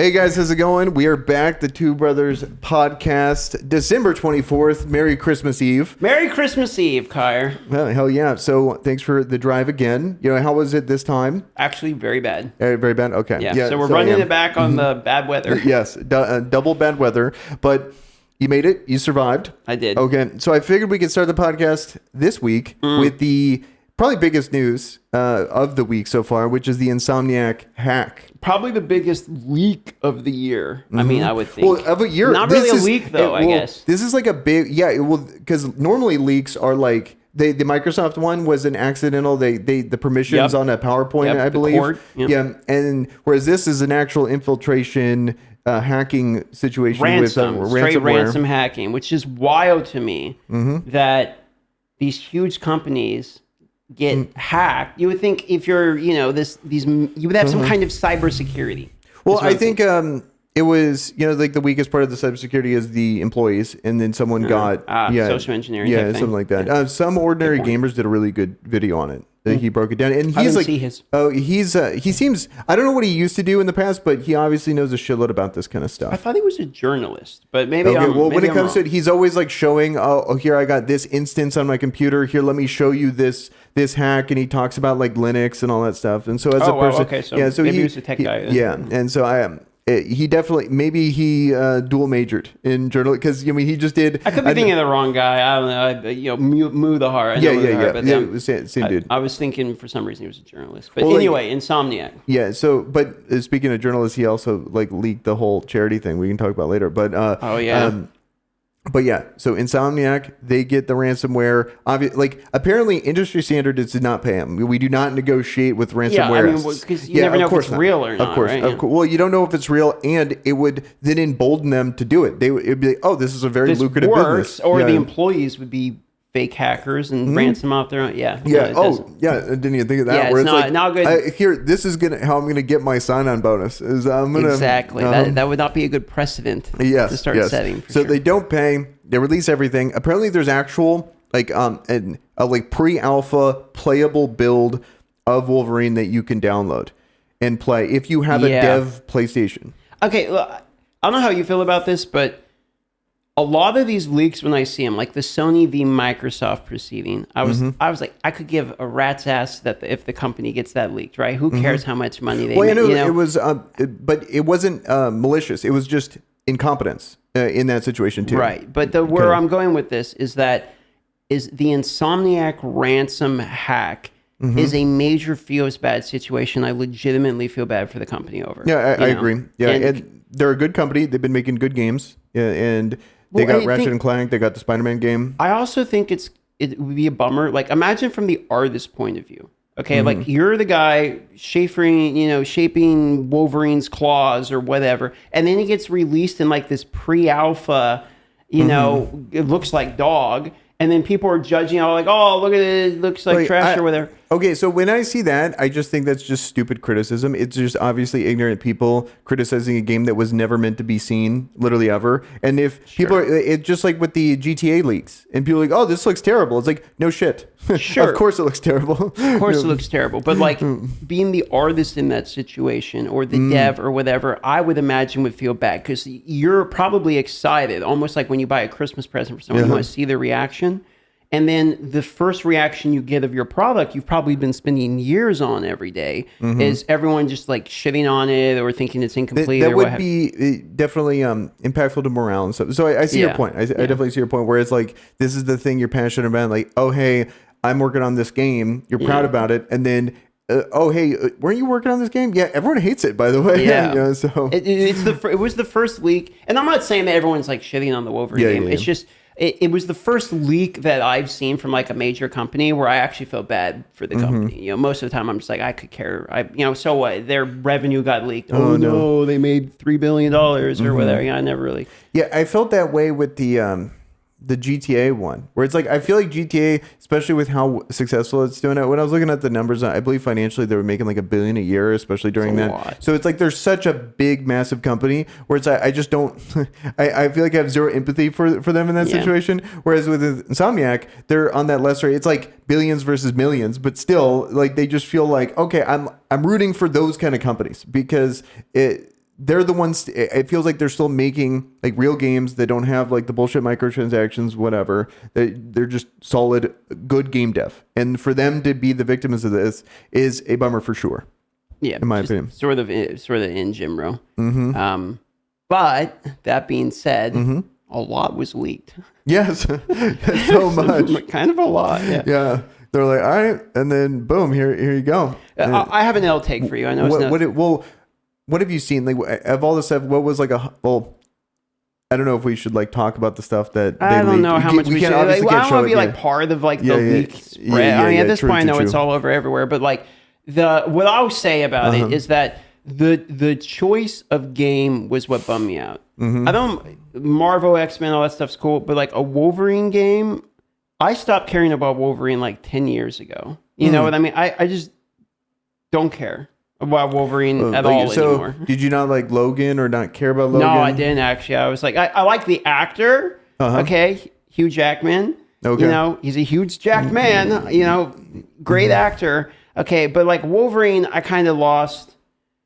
Hey guys, how's it going? We are back, the Two Brothers podcast, December 24th. Merry Christmas Eve. Merry Christmas Eve, Kyre. Well, hell yeah. So thanks for the drive again. You know, how was it this time? Actually, very bad. Very bad? Okay. Yeah, so we're running it back on the bad weather. Yes, double bad weather. But you made it. You survived. I did. Okay. So I figured we could start the podcast this week with the probably biggest news of the week so far, which is the Insomniac hack. Probably the biggest leak of the year. I mean, I would think. Well, of a year. Not really a leak, though, I guess. This is like a big, because normally leaks are like, the Microsoft one was an accidental, the permissions on a PowerPoint, I believe. Cord. Yeah, and whereas this is an actual infiltration hacking situation with straight ransomware. ransom hacking, which is wild to me that these huge companies get hacked. You would think if you're, you would have some kind of cybersecurity. Well, I think it was, like the weakest part of the cybersecurity is the employees, and then someone got social engineering. Yeah, something like that. Yeah. Some ordinary gamers did a really good video on it. He broke it down, and he's like, see his. Oh, he seems. I don't know what he used to do in the past, but he obviously knows a shitload about this kind of stuff. I thought he was a journalist, but maybe when it comes to it, he's always like showing, oh, here I got this instance on my computer. Here, let me show you this hack, and he talks about like Linux and all that stuff. And so as a person, okay, so maybe he was a tech guy. Yeah, and so I am. He definitely, maybe he dual majored in journal because he just did. I could be thinking of the wrong guy. I don't know. Muhar. Same dude. I was thinking for some reason he was a journalist. But anyway, Insomniac. Yeah. So, but speaking of journalists, he also like leaked the whole charity thing. We can talk about later. But but yeah, so Insomniac, they get the ransomware. Apparently, industry standard is to not pay them. We do not negotiate with ransomware. Yeah, because you never know if it's real or not. Of course, right? Well, you don't know if it's real, and it would then embolden them to do it. It'd be like, oh, this is a very lucrative business. Or the employees would be fake hackers and ransom out their own. Yeah. Yeah. I didn't even think of that. Yeah, where it's not good. This is how I'm gonna get my sign-on bonus. Is I'm gonna exactly that would not be a good precedent. To start setting. So they don't pay. They release everything. Apparently, there's actual a pre-alpha playable build of Wolverine that you can download and play if you have a dev PlayStation. Okay, look, I don't know how you feel about this, but a lot of these leaks, when I see them, like the Sony v. Microsoft proceeding, I was like, I could give a rat's ass that if the company gets that leaked, right? Who cares how much money they make? It was, but it wasn't malicious. It was just incompetence in that situation too. Right, but where I'm going with this is the Insomniac ransom hack is a major feels bad situation. I legitimately feel bad for the company over. Yeah, I agree. Yeah, and they're a good company. They've been making good games, and they got Ratchet and Clank. They got the Spider-Man game. I also think it would be a bummer. Like, imagine from the artist point of view. Okay, like you're the guy shaping Wolverine's claws or whatever, and then he gets released in like this pre-alpha, it looks like dog, and then people are judging, like, oh, look at it, it looks like trash or whatever. Okay, so when I see that, I just think that's just stupid criticism. It's just obviously ignorant people criticizing a game that was never meant to be seen, literally ever. And if people are, it's just like with the GTA leaks, and people are like, oh, this looks terrible. It's like, no shit. Sure. Of course it looks terrible. Of course it looks terrible. But like being the artist in that situation or the dev or whatever, I would imagine would feel bad because you're probably excited, almost like when you buy a Christmas present for someone, you want to see their reaction. And then the first reaction you get of your product, you've probably been spending years on every day, is everyone just like shitting on it or thinking it's incomplete. That would be definitely impactful to morale and stuff. So I see your point. I definitely see your point where it's like, this is the thing you're passionate about. Like, oh, hey, I'm working on this game. You're proud about it. And then, oh, hey, weren't you working on this game? Yeah, everyone hates it, by the way. Yeah. So it was the first leak. And I'm not saying that everyone's like shitting on the Wolverine game. It's just... It was the first leak that I've seen from like a major company where I actually felt bad for the company. Most of the time I'm just like, I could care. So what? Their revenue got leaked. Oh no, they made $3 billion or whatever. I never really. Yeah, I felt that way with the GTA one, where it's like, I feel like GTA, especially with how successful it's doing it, when I was looking at the numbers, I believe financially they were making like $1 billion a year, especially during that. Lot. So it's like, there's such a big, massive company where it's, I just don't, I feel like I have zero empathy for them in that situation. Whereas with Insomniac, they're on that lesser, it's like billions versus millions, but still like, they just feel like, okay, I'm rooting for those kind of companies because they're the ones. It feels like they're still making like real games that don't have like the bullshit microtransactions, whatever. They're just solid, good game dev. And for them to be the victims of this is a bummer for sure. Yeah, in my opinion, sort of in Jim Row. But that being said, a lot was leaked. Yes, so much, kind of a lot. Yeah. They're like, all right, and then boom, here you go. I have an L take for you. I know. What have you seen? Like, of all the stuff, what was like I don't know if we should like talk about the stuff that I don't know how much we should. Like, I don't want to be like part of like the leak spread. I mean, at this point, I know it's all over everywhere. But like what I'll say about it is that the choice of game was what bummed me out. I don't Marvel, X-Men, all that stuff's cool, but like a Wolverine game, I stopped caring about Wolverine like 10 years ago. You know what I mean? I just don't care about Wolverine at all anymore. Did you not like Logan or not care about Logan? No, I didn't actually. I was like, I like the actor. Okay, Hugh Jackman. Okay. You know, he's a huge jacked man. You know, great actor. Okay, but like Wolverine, I kind of lost.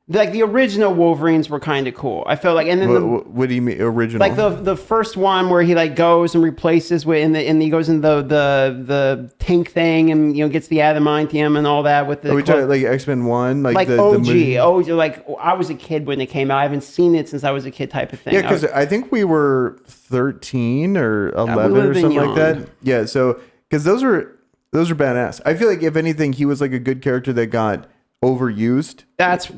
Like the original Wolverines were kind of cool. I felt like, and then what do you mean original? Like the first one where he like goes and replaces with, and he goes in the tank thing and gets the adamantium and all that with the. Are we talking like X-Men 1, like the OG? Like I was a kid when it came out. I haven't seen it since I was a kid, type of thing. Yeah, because I think we were 13 or 11 or something like that. Yeah, so because those are badass. I feel like if anything, he was like a good character that got overused. That's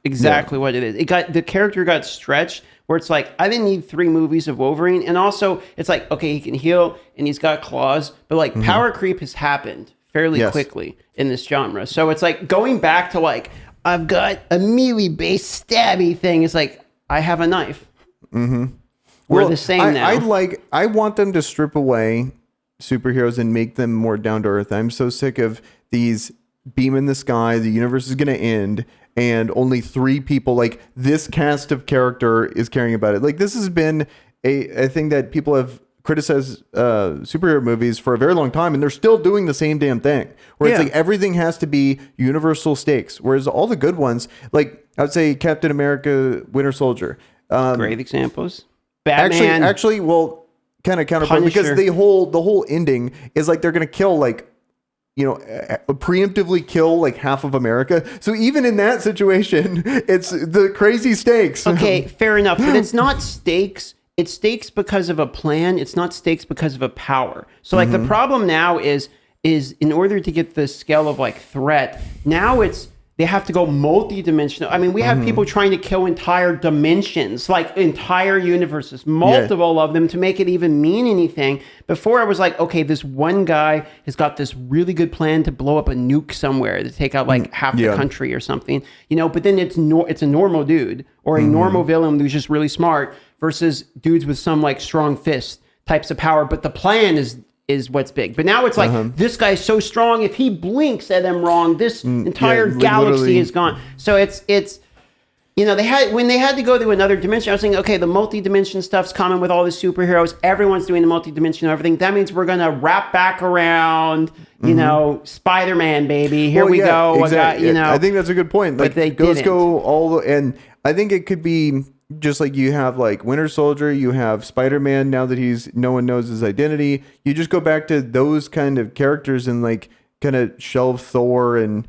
exactly what it is. The character got stretched where it's like, I didn't need 3 movies of Wolverine. And also it's like, okay, he can heal and he's got claws, but like power creep has happened fairly quickly in this genre. So it's like going back to like, I've got a melee based stabby thing. It's like, I have a knife. We're the same now. I want them to strip away superheroes and make them more down to earth. I'm so sick of these beam in the sky, the universe is going to end, and only 3 people, like this cast of character is caring about it. Like this has been a thing that people have criticized superhero movies for a very long time, and they're still doing the same damn thing where it's like everything has to be universal stakes, whereas all the good ones, like I would say Captain America, Winter Soldier, great examples. Batman, actually well, kind of counterpoint, because the whole ending is like they're going to kill like preemptively kill like half of America. So even in that situation, it's the crazy stakes. Okay, fair enough. But it's not stakes. It's stakes because of a plan. It's not stakes because of a power. So like the problem now is in order to get the scale of like threat, now they have to go multi-dimensional. I mean, we have people trying to kill entire dimensions, like entire universes, multiple of them to make it even mean anything. Before I was like, okay, this one guy has got this really good plan to blow up a nuke somewhere to take out like half the country or something, but then it's a normal dude or a normal villain who's just really smart versus dudes with some like strong fist types of power. But the plan is what's big. But now it's like, this guy's so strong, if he blinks at them wrong, this entire galaxy is gone. So it's when they had to go to another dimension, I was thinking, okay, the multi-dimension stuff's common with all the superheroes. Everyone's doing the multi-dimension and everything. That means we're going to wrap back around, Spider-Man, baby. Here we go. Exactly. I think that's a good point. Like, but they didn't. And I think it could be just like you have like Winter Soldier, you have Spider-Man now that no one knows his identity. You just go back to those kind of characters and like kind of shelve Thor and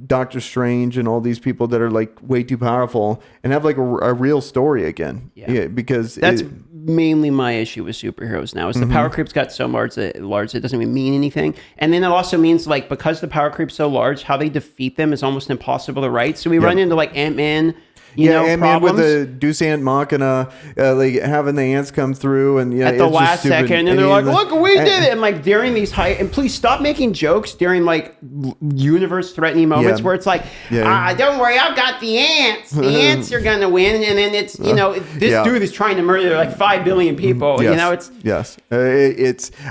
Doctor Strange and all these people that are like way too powerful and have like a real story again. Yeah, because that's mainly my issue with superheroes now is the power creep's got so large that it doesn't even mean anything. And then it also means like because the power creep's so large, how they defeat them is almost impossible to write. So we run into like Ant-Man. Ant-Man with the Deus Ant Machina, like having the ants come through and at the last second, and they're like, "Look, we did it!" And like during these and please stop making jokes during like universe-threatening moments where it's like, "Don't worry, I've got the ants. The ants are gonna win," and then it's this dude is trying to murder like 5 billion people. It's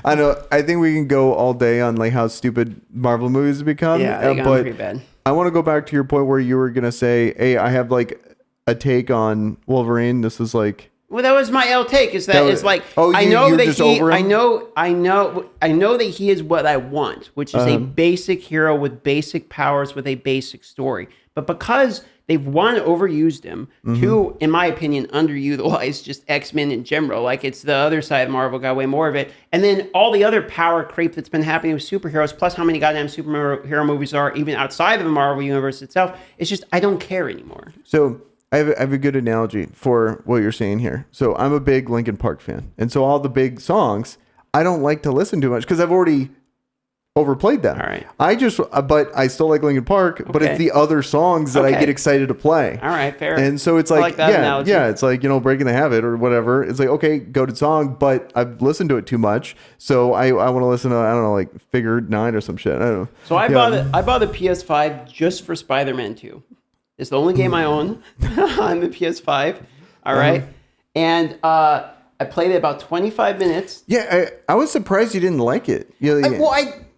I know. I think we can go all day on like how stupid Marvel movies have become. Yeah, they got pretty bad. I want to go back to your point where you were gonna say, "Hey, I have like a take on Wolverine." This is like, well, that was my L take. I know that he is what I want, which is a basic hero with basic powers with a basic story. But because they've one, overused him, two, in my opinion, underutilized just X-Men in general. Like, it's the other side of Marvel got way more of it. And then all the other power creep that's been happening with superheroes, plus how many goddamn superhero movies are even outside of the Marvel universe itself. It's just, I don't care anymore. So I have a good analogy for what you're saying here. So I'm a big Linkin Park fan. And so all the big songs, I don't like to listen to much because I've already overplayed them. All right. But I still like Linkin Park, but it's the other songs that I get excited to play. All right, fair. And so it's like analogy. it's like, Breaking the Habit or whatever. It's like, okay, goated song, but I've listened to it too much. So I want to listen to, I don't know, like Figure 9 or some shit. I don't know. So I bought the PS5 just for Spider-Man 2. It's the only game I own on the PS5. All right. And I played it about 25 minutes. Yeah, I was surprised you didn't like it.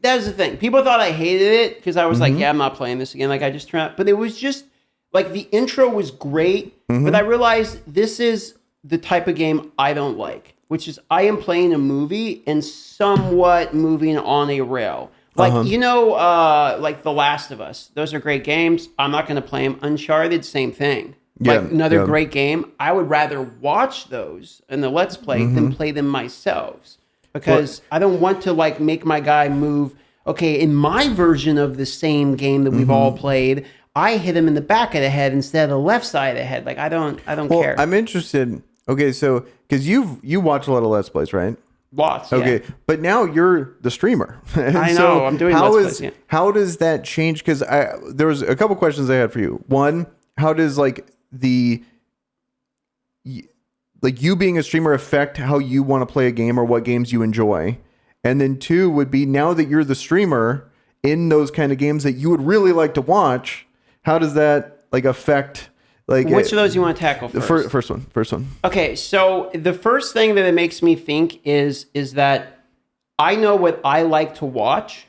That was the thing. People thought I hated it because I was like, I'm not playing this again. Like, I just turned out. But it was just, like, the intro was great. But I realized this is the type of game I don't like, which is I am playing a movie and somewhat moving on a rail. Like, like The Last of Us. Those are great games. I'm not going to play them. Uncharted, same thing. Another great game. I would rather watch those in the Let's Play than play them myself. Because I don't want to like make my guy move. Okay, in my version of the same game that we've all played, I hit him in the back of the head instead of the left side of the head. Like I don't care. I'm interested. Okay, so because you watch a lot of Let's Plays, right? Lots. Okay, but now you're the streamer. I know. I'm doing Let's Plays. How does that change? Because there was a couple questions I had for you. One, how does like you being a streamer affect how you want to play a game or what games you enjoy? And then two would be, now that you're the streamer in those kind of games that you would really like to watch, how does that like affect like which of those you want to tackle first? First one. Okay, so the first thing that it makes me think is that I know what I like to watch.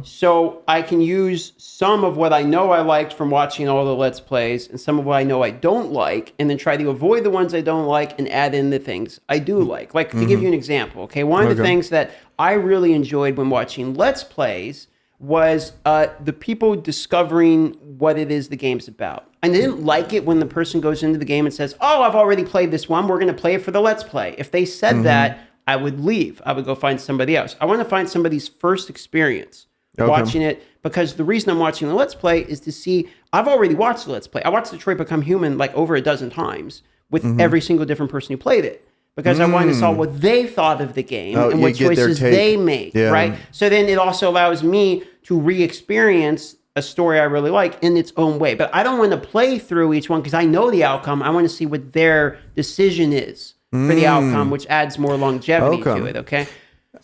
So I can use some of what I know I liked from watching all the Let's Plays and some of what I know I don't like, and then try to avoid the ones I don't like and add in the things I do like. Like, to give you an example, okay? One of the things that I really enjoyed when watching Let's Plays was the people discovering what it is the game's about. I didn't like it when the person goes into the game and says, oh, I've already played this one. We're going to play it for the Let's Play. If they said that, I would leave. I would go find somebody else. I want to find somebody's first experience watching it, because the reason I'm watching the Let's Play is to see, I've already watched the Let's Play. I watched Detroit Become Human like over a dozen times with every single different person who played it, because I wanted to saw what they thought of the game and what choices they make, right? So then it also allows me to re-experience a story I really like in its own way. But I don't want to play through each one because I know the outcome. I want to see what their decision is for the outcome, which adds more longevity to it, okay?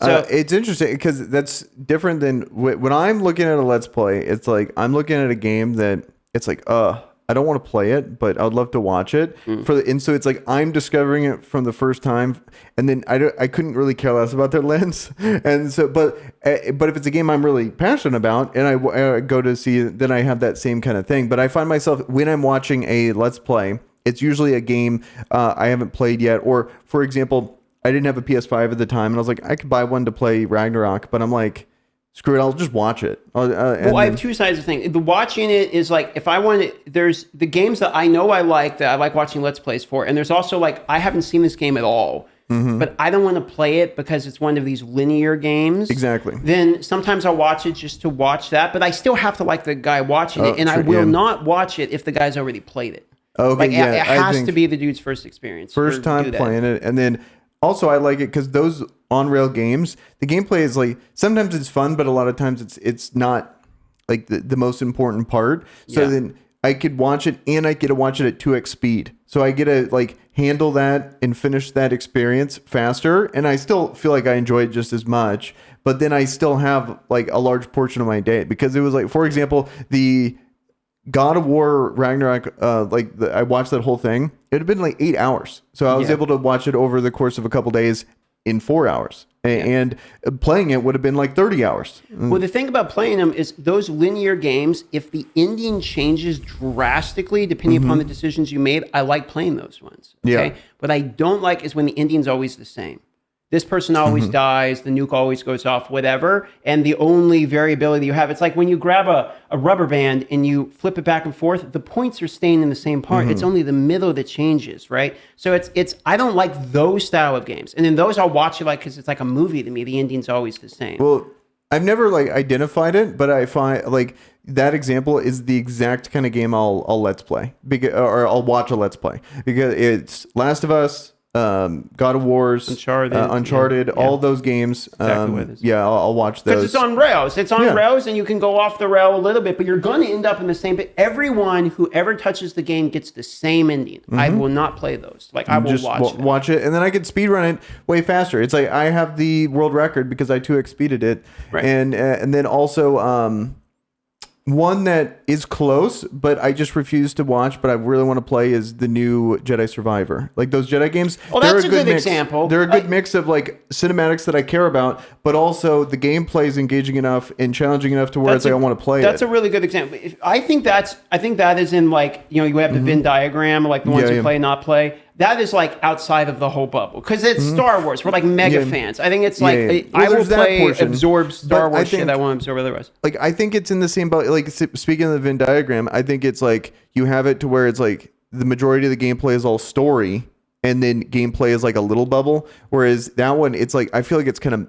So it's interesting because that's different than when I'm looking at a Let's Play. It's like I'm looking at a game that it's like, I don't want to play it, but I'd love to watch it. And so it's like I'm discovering it from the first time, and then I couldn't really care less about their lens. And so, but if it's a game I'm really passionate about, and I go to see, then I have that same kind of thing. But I find myself when I'm watching a Let's Play, it's usually a game I haven't played yet, or for example, I didn't have a PS5 at the time, and I was like, I could buy one to play Ragnarok, but I'm like, screw it, I'll just watch it. I have two sides of the thing. The watching it is like, if I want it, there's the games that I know I like, that I like watching Let's Plays for, and there's also like, I haven't seen this game at all, but I don't want to play it because it's one of these linear games. Exactly. Then sometimes I'll watch it just to watch that, but I still have to like the guy watching it, and I will not watch it if the guy's already played it. Okay, like, it has to be the dude's first experience. First time playing it, and then also I like it because those on-rail games, the gameplay is like, sometimes it's fun, but a lot of times it's not like the most important part. So then I could watch it, and I get to watch it at 2x speed. So I get to like handle that and finish that experience faster, and I still feel like I enjoy it just as much, but then I still have like a large portion of my day, because it was like, for example, the God of War Ragnarok, I watched that whole thing. It had been like 8 hours. So I was able to watch it over the course of a couple days in 4 hours. And playing it would have been like 30 hours. Well, the thing about playing them is those linear games, if the ending changes drastically depending upon the decisions you made, I like playing those ones. Okay? What I don't like is when the ending's always the same. this person always dies, the nuke always goes off, whatever. And the only variability you have, it's like when you grab a rubber band and you flip it back and forth, the points are staying in the same part. It's only the middle that changes, right? So it's I don't like those style of games. And then those I'll watch it like, because it's like a movie to me. The ending's always the same. Well, I've never like identified it, but I find like that example is the exact kind of game I'll let's play or I'll watch a let's play, because it's Last of Us, God of Wars, Uncharted, all those games. Exactly what it is. Yeah, I'll watch those. Because it's on rails. It's on rails, and you can go off the rail a little bit, but you're going to end up in the same. But everyone who ever touches the game gets the same ending. I will not play those. Like I will just watch it, and then I can speedrun it way faster. It's like I have the world record because I 2x speeded it, right. And then also one that is close, but I just refuse to watch, but I really want to play is the new Jedi Survivor. Like those Jedi games. Well, that's a good example. They're a good mix of like cinematics that I care about, but also the gameplay is engaging enough and challenging enough to where it's like I want to play it. That's a really good example. I think that is in like, you have the Venn diagram, like the ones who play, not play. That is like outside of the whole bubble because it's Star Wars. We're like mega fans. I think it's like I will play, absorb Star Wars shit I won't absorb otherwise. Like I think it's in the same boat. Like speaking of the Venn diagram, I think it's like you have it to where it's like the majority of the gameplay is all story, and then gameplay is like a little bubble. Whereas that one, it's like I feel like it's kind of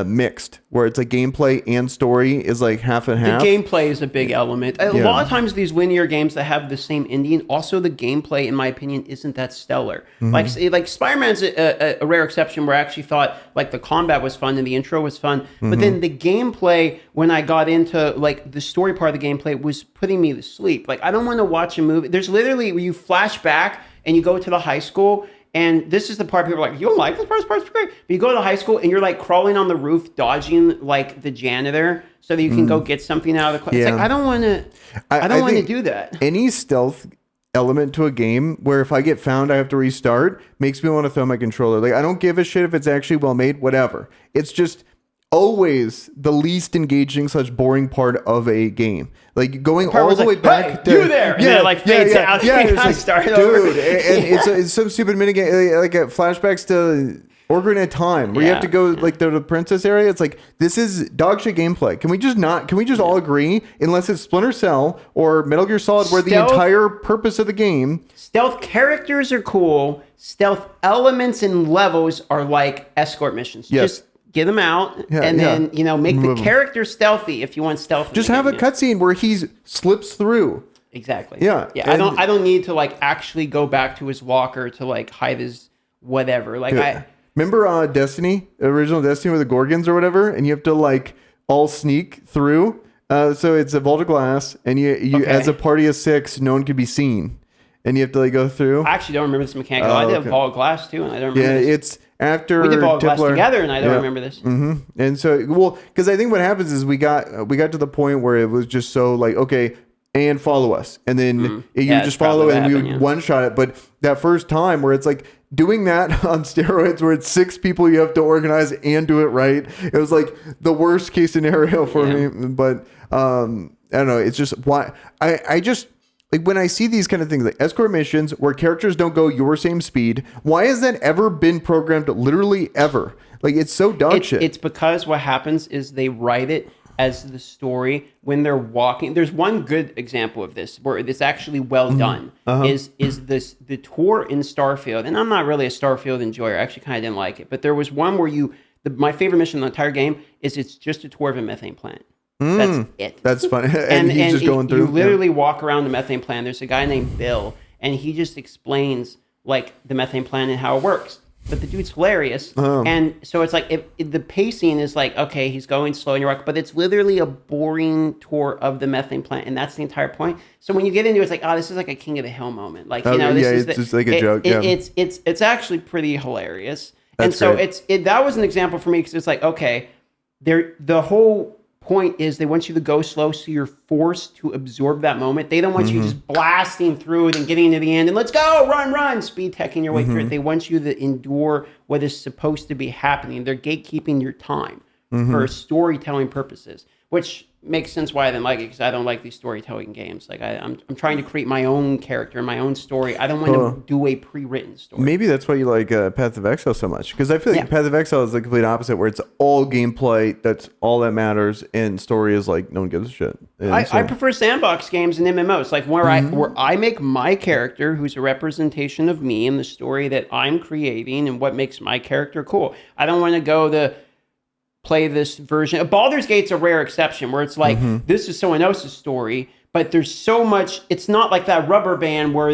mixed, where it's like gameplay and story is like half and half. The gameplay is a big element. A lot of times these linear games that have the same ending, also the gameplay, in my opinion, isn't that stellar. Like Spider-Man's a rare exception where I actually thought like the combat was fun and the intro was fun, but then the gameplay, when I got into like the story part of the gameplay, was putting me to sleep. Like I don't want to watch a movie. There's literally where you flash back and you go to the high school. And this is the part people are like, you don't like this part's great. But you go to high school and you're like crawling on the roof, dodging like the janitor so that you can go get something out of the class. It's like, I don't want to, I don't want to do that. Any stealth element to a game where if I get found, I have to restart makes me want to throw my controller. Like I don't give a shit if it's actually well made, whatever. It's just always the least engaging / boring part of a game. Like going all the way back to you there, like fades out. It's like, start over. And it's some stupid minigame, like flashbacks to Ocarina of Time, where you have to go like to the princess area. It's like this is dog shit gameplay. Can we just all agree, unless it's Splinter Cell or Metal Gear Solid, where the entire purpose of the game. Stealth characters are cool. Stealth elements and levels are like escort missions. Just get them out, and then make the character stealthy if you want stealth. Just have a cutscene where he slips through. Exactly. Yeah. I don't need to like actually go back to his locker to like hide his whatever. Like I remember Destiny, original Destiny with the Gorgons or whatever, and you have to like all sneak through. So it's a vault of glass, and you as a party of 6, no one can be seen. And you have to like go through. I actually don't remember this mechanic. I did Vault of Glass too, and I don't remember this. It's after we did Vault of Glass together, and I don't remember this. And so, because I think what happens is we got to the point where it was just so like, okay, and follow us, and then you just follow, and we would one shot it. But that first time where it's like doing that on steroids, where it's 6 people you have to organize and do it right, it was like the worst case scenario for me. But I don't know. It's just why I just. Like when I see these kind of things like escort missions where characters don't go your same speed, why has that ever been programmed literally ever? Like it's so dog shit. It's because what happens is they write it as the story when they're walking. There's one good example of this where it's actually well done. Is this the tour in Starfield? And I'm not really a Starfield enjoyer. I actually kind of didn't like it. But there was one where my favorite mission in the entire game is it's just a tour of a methane plant. That's it. That's funny. and he's just going through. You literally walk around the methane plant. There's a guy named Bill, and he just explains like the methane plant and how it works. But the dude's hilarious. And so it's like the pacing is like, okay, he's going slow and you're like, but it's literally a boring tour of the methane plant, and that's the entire point. So when you get into it, it's like, oh, this is like a King of the Hill moment. Like this is just like a joke. It's actually pretty hilarious. That's and so great. that was an example for me because it's like, okay, the whole point is they want you to go slow so you're forced to absorb that moment. They don't want you just blasting through it and getting to the end and let's go, run, speed teching your way through it. They want you to endure what is supposed to be happening. They're gatekeeping your time for storytelling purposes, which makes sense why I didn't like it, because I don't like these storytelling games. Like I'm trying to create my own character, my own story. I don't want to do a pre-written story. Maybe that's why you like Path of Exile so much, because I feel like Path of Exile is the complete opposite, where it's all gameplay, that's all that matters, and story is like no one gives a shit. I prefer sandbox games and MMOs, like where I make my character, who's a representation of me and the story that I'm creating and what makes my character cool. I don't want to go play this version. Baldur's Gate's a rare exception where it's like, this is someone else's story, but there's so much. It's not like that Rubber Band where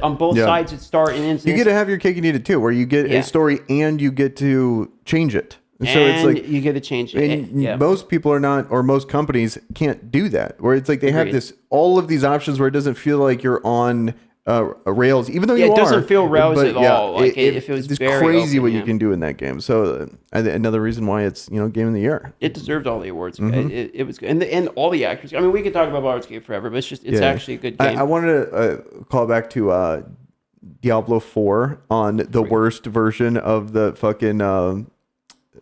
on both sides it start and ends. You get to have your cake and eat it too, where you get a story and you get to change it. So it's like you get to change it. Most people are not, or most companies can't do that. Where it's like they have all of these options where it doesn't feel like you're on rails, even though you are. It doesn't feel rails at all. Like it feels it's very crazy open, what you can do in that game. So another reason why it's game of the year. It deserved all the awards. It was good, and all the actors. I mean, we could talk about Baldur's Gate forever, but it's actually a good game. I wanted to call back to Diablo 4 on the worst version of the fucking.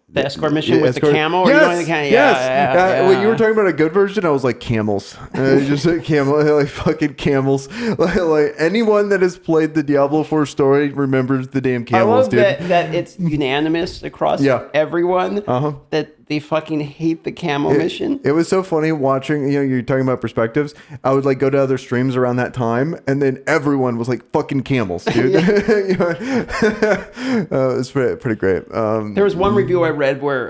The escort mission with the camel? Yes. When you were talking about a good version, I was like camels. Just like like fucking camels. Like anyone that has played the Diablo 4 story remembers the damn camels, dude. That it's unanimous across everyone that they fucking hate the camel mission. It was so funny watching, you're talking about perspectives. I would like go to other streams around that time, and then everyone was like fucking camels, dude. It was pretty great. There was one review I read where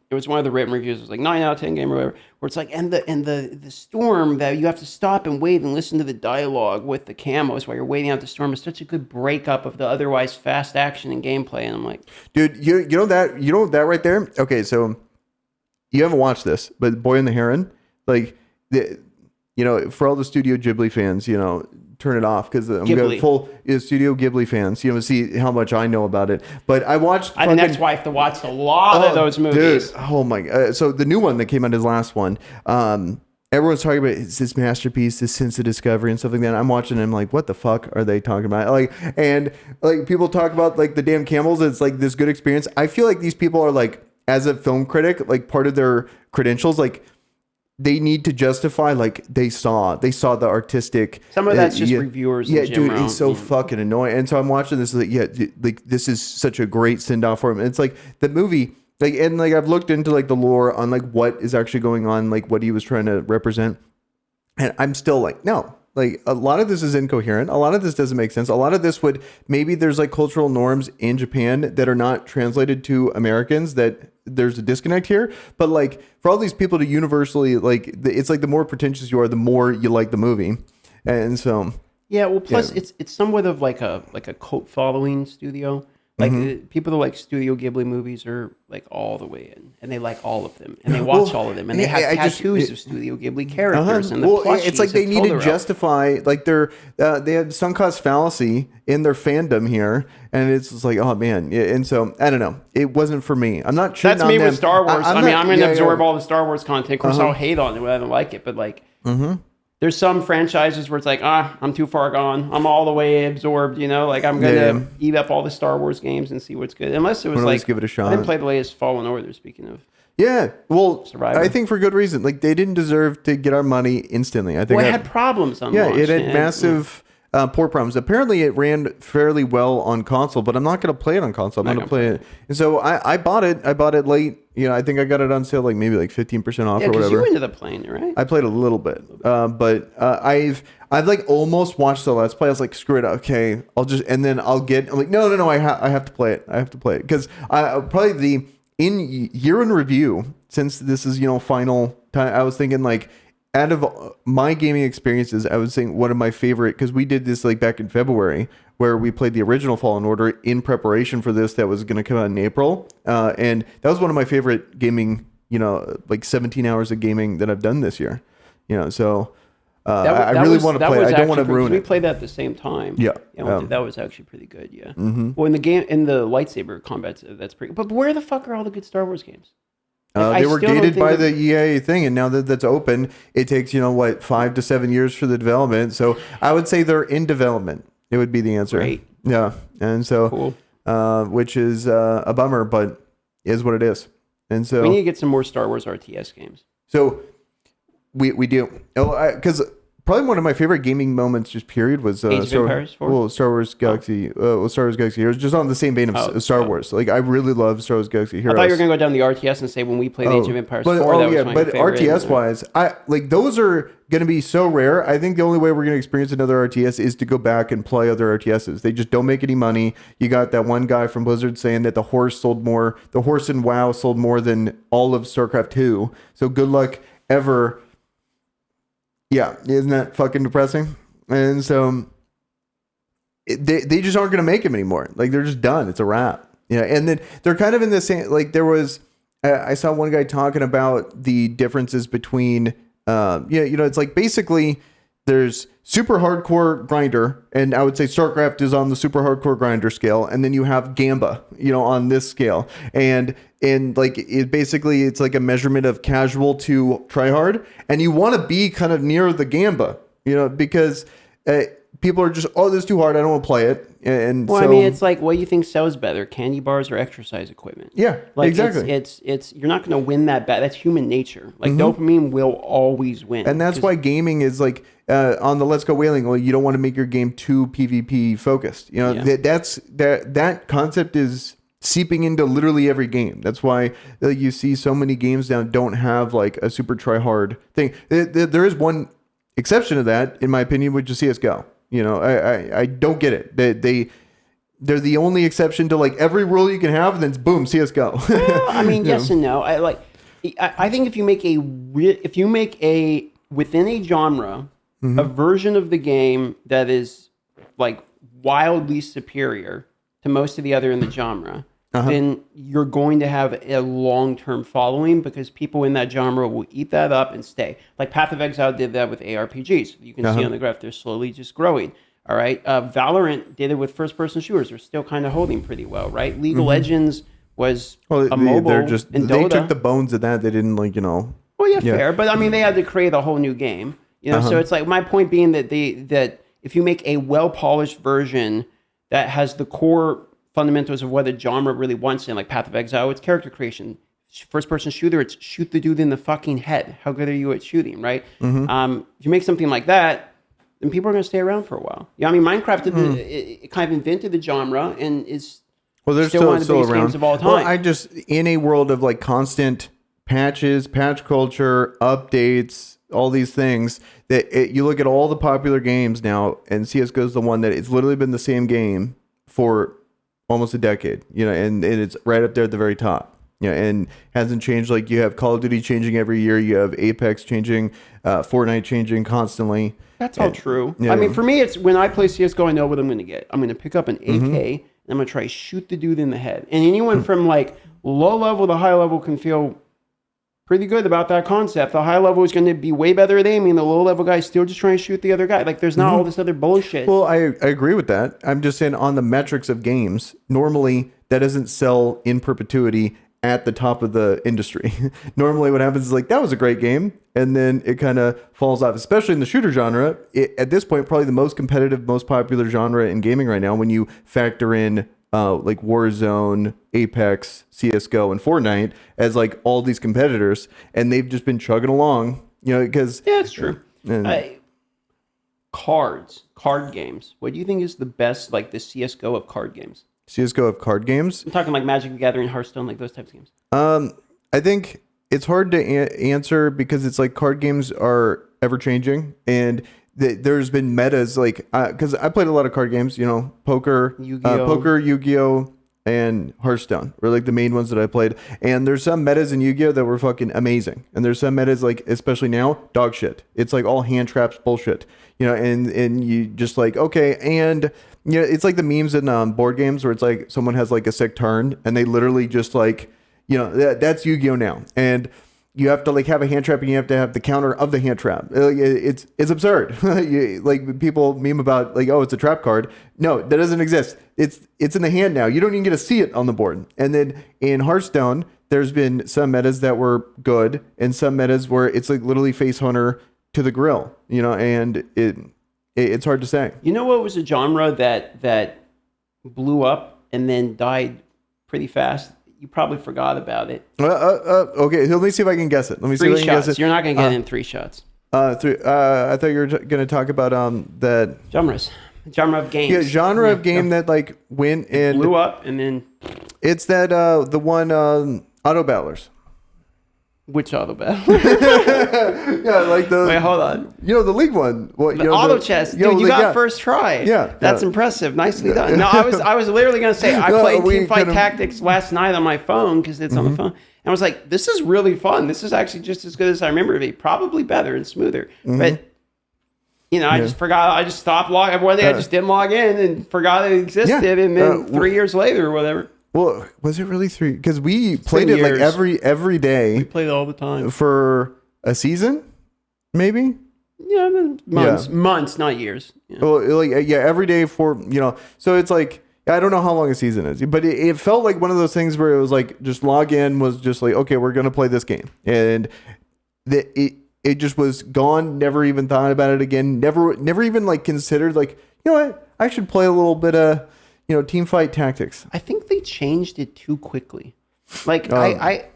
it was one of the written reviews. It was like 9 out of 10 game or whatever, where it's like, and the storm that you have to stop and wait and listen to the dialogue with the camos while you're waiting out the storm is such a good breakup of the otherwise fast action and gameplay. And I'm like, dude, you know that right there. Okay, so you haven't watched this, but Boy and the Heron, like for all the Studio Ghibli fans, turn it off, because I'm going full Studio Ghibli fans. See how much I know about it. But I watched. I had an ex-wife that watched a lot of those movies. Dude, oh my! So the new one that came out, his last one. Everyone's talking about it's this masterpiece, this sense of discovery and stuff like that. I'm watching, and I'm like, what the fuck are they talking about? And people talk about like the damn camels. It's like this good experience. I feel like these people are like, as a film critic, like part of their credentials, like they need to justify like they saw the artistic. Some of that's just reviewers. Yeah, dude, it's so fucking annoying. And so I'm watching this like, this is such a great send off for him. And it's like the movie, and I've looked into like the lore on like what is actually going on, like what he was trying to represent, and I'm still like, no. Like a lot of this is incoherent. A lot of this doesn't make sense. A lot of this maybe there's like cultural norms in Japan that are not translated to Americans, that there's a disconnect here. But like for all these people to universally like, it's like the more pretentious you are, the more you like the movie. And so. Yeah. Well, plus it's somewhat of like a cult following studio. Like people that like Studio Ghibli movies are like all the way in, and they like all of them, and they watch all of them, and they have tattoos of Studio Ghibli characters. And it's like they need to justify like they have sunk cost fallacy in their fandom here, and it's just like, oh man. And so I don't know, it wasn't for me. I'm not sure. That's me with Star Wars. I'm going to absorb all the Star Wars content. Of course, I'll hate on it when I don't like it, but like. There's some franchises where it's like, I'm too far gone. I'm all the way absorbed, like I'm going to eat up all the Star Wars games and see what's good. Unless it was like, give it a shot. I didn't play the latest Fallen Order, speaking of. Yeah, well, Survivor. I think for good reason. Like they didn't deserve to get our money instantly. I think it had problems on launch. It had massive poor problems. Apparently it ran fairly well on console, but I'm not going to play it on console. I'm going to play it. And so I bought it. I bought it late. I think I got it on sale like maybe like 15% off or whatever. You ended up playing it, right? I played a little bit, but I've like almost watched the Let's Play. I was like, screw it, okay, and then I'm like, no, I have to play it. I have to play it because probably year in review, since this is final time. I was thinking like, out of my gaming experiences, I was saying one of my favorite, because we did this like back in February, where we played the original Fallen Order in preparation for this that was going to come out in April. And that was one of my favorite gaming, like 17 hours of gaming that I've done this year. So I really want to play it. I don't want to ruin it. We played that at the same time. Yeah. That was actually pretty good, yeah. Well, in the lightsaber combat, that's pretty good. But where the fuck are all the good Star Wars games? They were gated by the EA thing, and now that that's open, it takes 5 to 7 years for the development. So I would say they're in development. It would be the answer. Great. Yeah, and so cool. Which is a bummer, but is what it is. And so we need to get some more Star Wars RTS games. So We do. Because probably one of my favorite gaming moments, just period, was Age of Empires 4? Star Wars Galaxy. Star Wars Galaxy Heroes, just on the same vein of Star Wars. Like I really love Star Wars Galaxy Heroes. I thought you were gonna go down the RTS and say when we played Age of Empires 4, that was my favorite. But RTS wise, I like those are gonna be so rare. I think the only way we're gonna experience another RTS is to go back and play other RTSs. They just don't make any money. You got that one guy from Blizzard saying that the horse in WoW sold more than all of StarCraft 2. So good luck ever. Yeah, isn't that fucking depressing? And so they just aren't going to make them anymore. Like they're just done. It's a wrap. Yeah, and then they're kind of in the same. Like there was, I saw one guy talking about the differences between, it's like basically there's super hardcore grinder, and I would say StarCraft is on the super hardcore grinder scale, and then you have Gamba, on this scale, and like it's like a measurement of casual to try hard, and you want to be kind of near the Gamba, because people are just, this is too hard, I don't want to play it, and I mean, it's like, what do you think sells better, candy bars or exercise equipment? Yeah, like, exactly. It's you're not going to win that bat. That's human nature. Like dopamine will always win, and that's why gaming is like on the Let's Go Whaling. Well, you don't want to make your game too PvP focused. That concept is seeping into literally every game. That's why you see so many games now don't have like a super try hard thing. There is one exception to that, in my opinion, which is CSGO. I don't get it. They're the only exception to like every rule you can have, and then boom, CSGO. Well, I mean, yes and no. I think if you make a within a genre, a version of the game that is like wildly superior to most of the other in the genre, then you're going to have a long-term following because people in that genre will eat that up and stay. Like Path of Exile did that with ARPGs. You can see on the graph they're slowly just growing. All right. Valorant did it with first-person shooters. They're still kind of holding pretty well, right? League of Legends was a mobile. They took the bones of that. They didn't Well, yeah, fair. But I mean, they had to create a whole new game. So it's like my point being that that if you make a well-polished version that has the core fundamentals of what the genre really wants in, like Path of Exile, it's character creation. First-person shooter, it's shoot the dude in the fucking head. How good are you at shooting, right? If you make something like that, then people are going to stay around for a while. Yeah, I mean, Minecraft it kind of invented the genre and is they're still one of the biggest games of all time. Well, I just, in a world of like constant patches, patch culture, updates, all these things, that you look at all the popular games now, and CSGO is the one that it's literally been the same game for almost a decade, and it's right up there at the very top, and hasn't changed. Like you have Call of Duty changing every year, you have Apex changing, Fortnite changing constantly. That's all true. I mean, for me, it's when I play CSGO, I know what I'm going to get. I'm going to pick up an AK, and I'm going to try to shoot the dude in the head. And anyone from like low level to high level can feel pretty good about that concept. The high level is going to be way better at aiming. The low level guy is still just trying to shoot the other guy. Like there's not all this other bullshit. Well, I agree with that. I'm just saying on the metrics of games, normally that doesn't sell in perpetuity at the top of the industry. Normally what happens is like, that was a great game. And then it kind of falls off, especially in the shooter genre. At this point, probably the most competitive, most popular genre in gaming right now, when you factor in like Warzone, Apex, CSGO, and Fortnite as like all these competitors, and they've just been chugging along, because it's true. Card games. What do you think is the best, like the CSGO of card games? CSGO of card games? I'm talking like Magic the Gathering, Hearthstone, like those types of games. I think it's hard to answer because it's like card games are ever changing, and there's been metas like because I played a lot of card games, poker, Yu-Gi-Oh, and Hearthstone were like the main ones that I played. And there's some metas in Yu-Gi-Oh that were fucking amazing, and there's some metas like, especially now, dog shit. It's like all hand traps bullshit, and you just like, okay, and it's like the memes in board games where it's like someone has like a sick turn and they literally just like, that's Yu-Gi-Oh now, and you have to like have a hand trap, and you have to have the counter of the hand trap. It's absurd. Like people meme about like, oh, it's a trap card. No, that doesn't exist. It's in the hand now. You don't even get to see it on the board. And then in Hearthstone, there's been some metas that were good, and some metas where it's like literally face hunter to the grill. And it's hard to say. What was a genre that blew up and then died pretty fast? You probably forgot about it. Okay, let me see if I can guess it. Let me see if I can guess it. You're not going to get it in 3 shots. I thought you were going to talk about that genre of games. Yeah, genre of game that like went and blew up, and then it's that the one Auto Battlers. Which auto battle? Yeah, like the. Wait, hold on. You know the league one. What, the auto chess, dude. You got first try. Yeah, that's impressive. Nicely done. No, I was literally gonna say I played Teamfight Tactics last night on my phone because it's on the phone, and I was like, this is really fun. This is actually just as good as I remember it to be. Probably better and smoother, but. You know, I just forgot. I just stopped logging. One day I just didn't log in and forgot it existed, and then 3 years later or whatever. Well, was it really 3? Because we played it like every day. We played it all the time for a season, maybe. Yeah, months, not years. Yeah. Well, every day for So it's like I don't know how long a season is, but it felt like one of those things where it was like just log in was just like okay, we're gonna play this game, and it just was gone. Never even thought about it again. Never even like considered like you know what I should play a little bit of. Teamfight Tactics. I think they changed it too quickly. Like I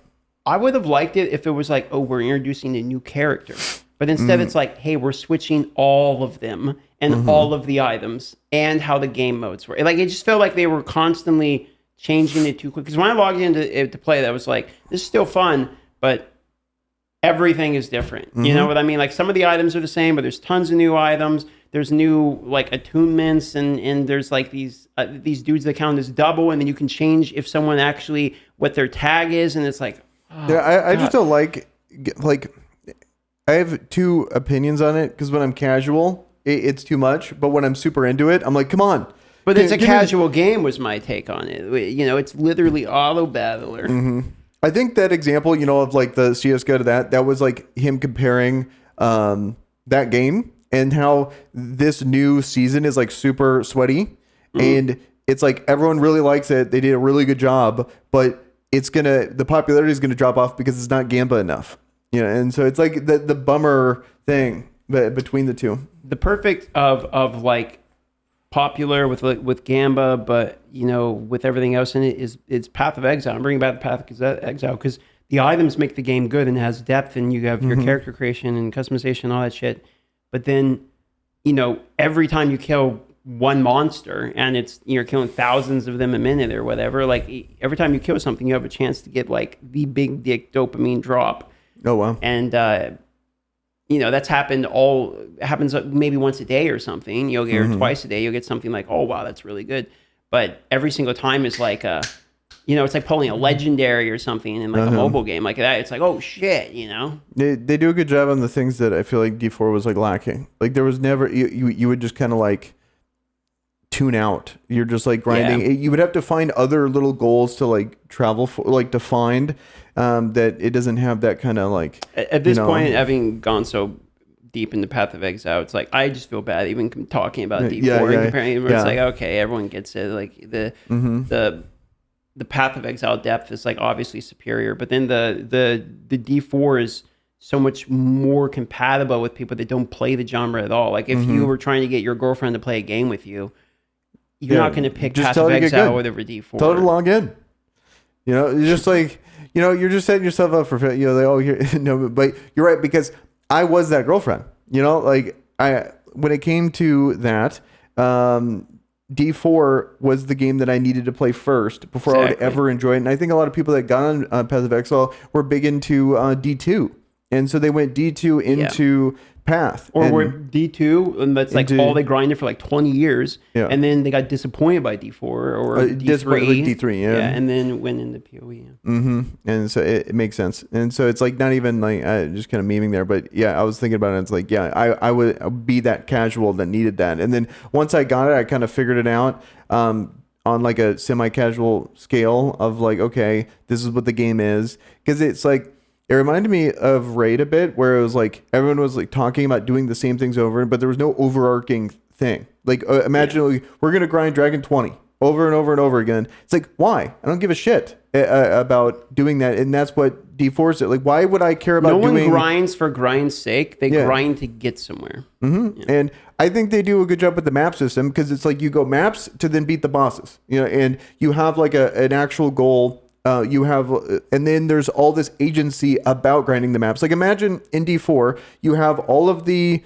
would have liked it if it was like, oh, we're introducing a new character. But instead it's like, hey, we're switching all of them and all of the items and how the game modes were. Like it just felt like they were constantly changing it too quick. Because when I logged in to play, that was like, this is still fun, but everything is different. You know what I mean? Like some of the items are the same, but there's tons of new items. There's new like attunements and there's like these dudes that count as double, and then you can change if someone actually what their tag is, and it's like I just don't like I have 2 opinions on it because when I'm casual it's too much, but when I'm super into it I'm like come on. But it's a casual game was my take on it. It's literally auto battler. I think that example of like the CSGO to that was like him comparing that game. And how this new season is like super sweaty, and it's like everyone really likes it. They did a really good job, but the popularity is gonna drop off because it's not Gamba enough. And so it's like the bummer thing between the two. The perfect of like popular with Gamba, but with everything else in it is Path of Exile. I'm bringing back the Path of Exile because the items make the game good and it has depth, and you have your character creation and customization and all that shit. But then, every time you kill one monster and it's, you're killing thousands of them a minute or whatever, like every time you kill something, you have a chance to get like the big dick dopamine drop. Oh, wow. And, that's happens maybe once a day or something. You'll get or twice a day. You'll get something like, oh, wow, that's really good. But every single time is like, it's like pulling a legendary or something in like a mobile game like that. It's like, oh shit, They do a good job on the things that I feel like D4 was like lacking. Like there was never you would just kind of like tune out. You're just like grinding. Yeah. You would have to find other little goals to like travel for, like to find that it doesn't have that kind of like. At this point, having gone so deep into Path of Exile, it's like I just feel bad even talking about D4 and comparing it. It's like okay, everyone gets it. Like the Path of Exile depth is like obviously superior, but then the D4 is so much more compatible with people that don't play the genre at all. Like if you were trying to get your girlfriend to play a game with you, you're not going to pick Path of Exile over D4. Tell her to log in. You're just like, you're just setting yourself up for, but you're right, because I was that girlfriend, like when it came to that, D4 was the game that I needed to play first before I would ever enjoy it. And I think a lot of people that got on Path of Exile were big into D2. And so they went D2 into Path. Or were D2, and that's like all they grinded for like 20 years. Yeah. And then they got disappointed by D4 or D3. D3, yeah. And then went into PoE. Yeah. And so it makes sense. And so it's like not even like just kind of memeing there. But yeah, I was thinking about it. It's like, yeah, I would be that casual that needed that. And then once I got it, I kind of figured it out on like a semi-casual scale of like, okay, this is what the game is. Because it's like, it reminded me of Raid a bit, where it was like everyone was like talking about doing the same things over, but there was no overarching thing. Like imagine like, we're gonna grind Dragon 20 over and over and over again. It's like, why? I don't give a shit about doing that, and that's what D4 is. Like, why would I care about? No one grinds for grind's sake. They grind to get somewhere. Yeah. And I think they do a good job with the map system, because it's like you go maps to then beat the bosses. And you have like an actual goal you have, and then there's all this agency about grinding the maps. Like imagine in D4, you have all of the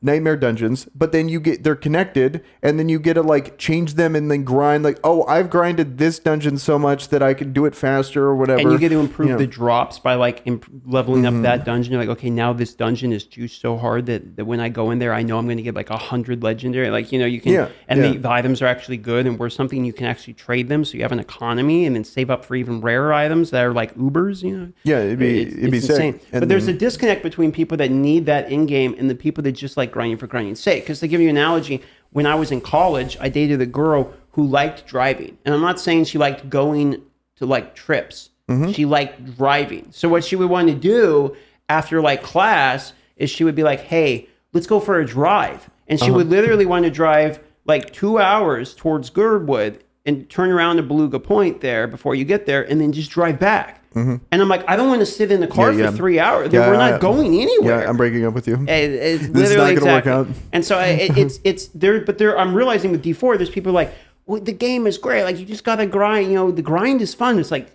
nightmare dungeons, but then they're connected, and then you get to like change them and then grind. Like, oh, I've grinded this dungeon so much that I can do it faster or whatever. And you get to improve the drops by like leveling up that dungeon. You're like, okay, now this dungeon is juiced so hard that when I go in there, I know I'm going to get like 100 legendary. Like, you can, the items are actually good, and worth something you can actually trade them, so you have an economy, and then save up for even rarer items that are like Ubers. Yeah, it'd be insane. But there's a disconnect between people that need that in game and the people that just like grinding for grinding's sake. Because to give you an analogy, when I was in college, I dated a girl who liked driving. And I'm not saying she liked going to like trips. She liked driving. So what she would want to do after like class is she would be like, hey, let's go for a drive. And she would literally want to drive like 2 hours towards Girdwood and turn around to Beluga Point there before you get there, and then just drive back. And I'm like, I don't want to sit in the car for 3 hours. We're not going anywhere. Yeah, I'm breaking up with you. It's this is not going to work out. And so it's there, but there. I'm realizing with D4, there's people like, well, the game is great. Like you just got to grind. The grind is fun. It's like,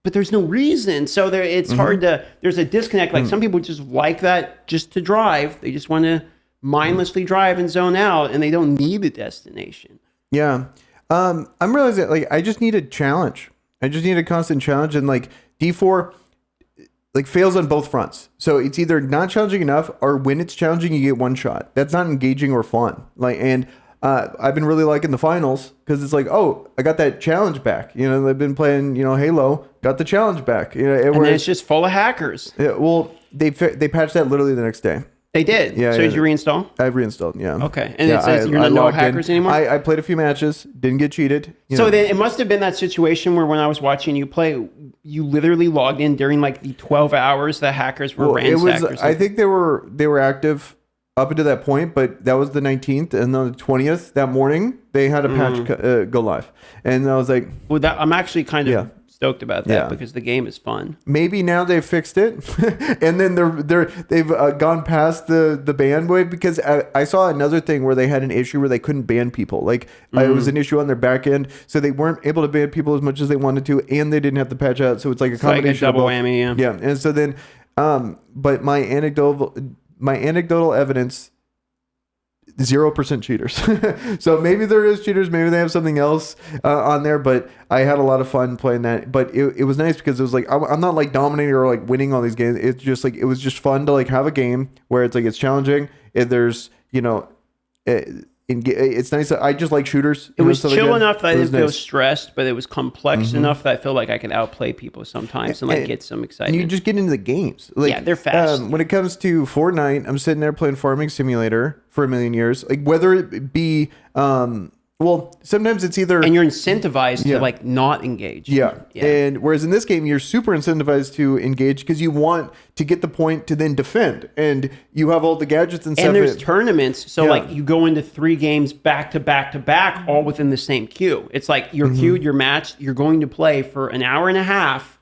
but there's no reason. So it's hard to. There's a disconnect. Like some people just like that just to drive. They just want to mindlessly drive and zone out, and they don't need a destination. Yeah. I'm realizing like I just need a challenge. I just need a constant challenge, and like D4 like fails on both fronts. So it's either not challenging enough, or when it's challenging, you get one shot. That's not engaging or fun. Like, and I've been really liking the finals because it's like, oh, I got that challenge back. They've been playing, Halo, got the challenge back. And then it's just full of hackers. Yeah, well, they patched that literally the next day. They did. Yeah. So did you reinstall? I've reinstalled. Yeah. Okay. And it says you're no hackers anymore. I played a few matches. Didn't get cheated. So then it must have been that situation where when I was watching you play, you literally logged in during like the 12 hours the hackers were ransacking. I think they were active up until that point, but that was the 19th, and on the 20th that morning they had a patch go live, and I was like, well, I'm actually kind of stoked about that because the game is fun. Maybe now they've fixed it, and then they've gone past the ban wave, because I saw another thing where they had an issue where they couldn't ban people. Like it was an issue on their back end, so they weren't able to ban people as much as they wanted to, and they didn't have the patch out. So it's like a combination of double whammy. Yeah, and so then, but my anecdotal evidence. 0% cheaters. So maybe there is cheaters, maybe they have something else on there, but I had a lot of fun playing that. But it was nice because it was like I'm not like dominating or like winning all these games. It's just like it was just fun to like have a game where it's like it's challenging. There's it's nice. I just like shooters. It was chill enough that I didn't feel stressed, but it was complex enough that I feel like I can outplay people sometimes and like get some excitement. You just get into the games. Like, they're fast. When it comes to Fortnite, I'm sitting there playing Farming Simulator for a million years. Like whether it be sometimes it's either, and you're incentivized to like not engage. Yeah. And whereas in this game, you're super incentivized to engage because you want to get the point to then defend, and you have all the gadgets and stuff. And there's tournaments, so like you go into 3 games back to back to back, all within the same queue. It's like you're queued, you're matched, you're going to play for an hour and a half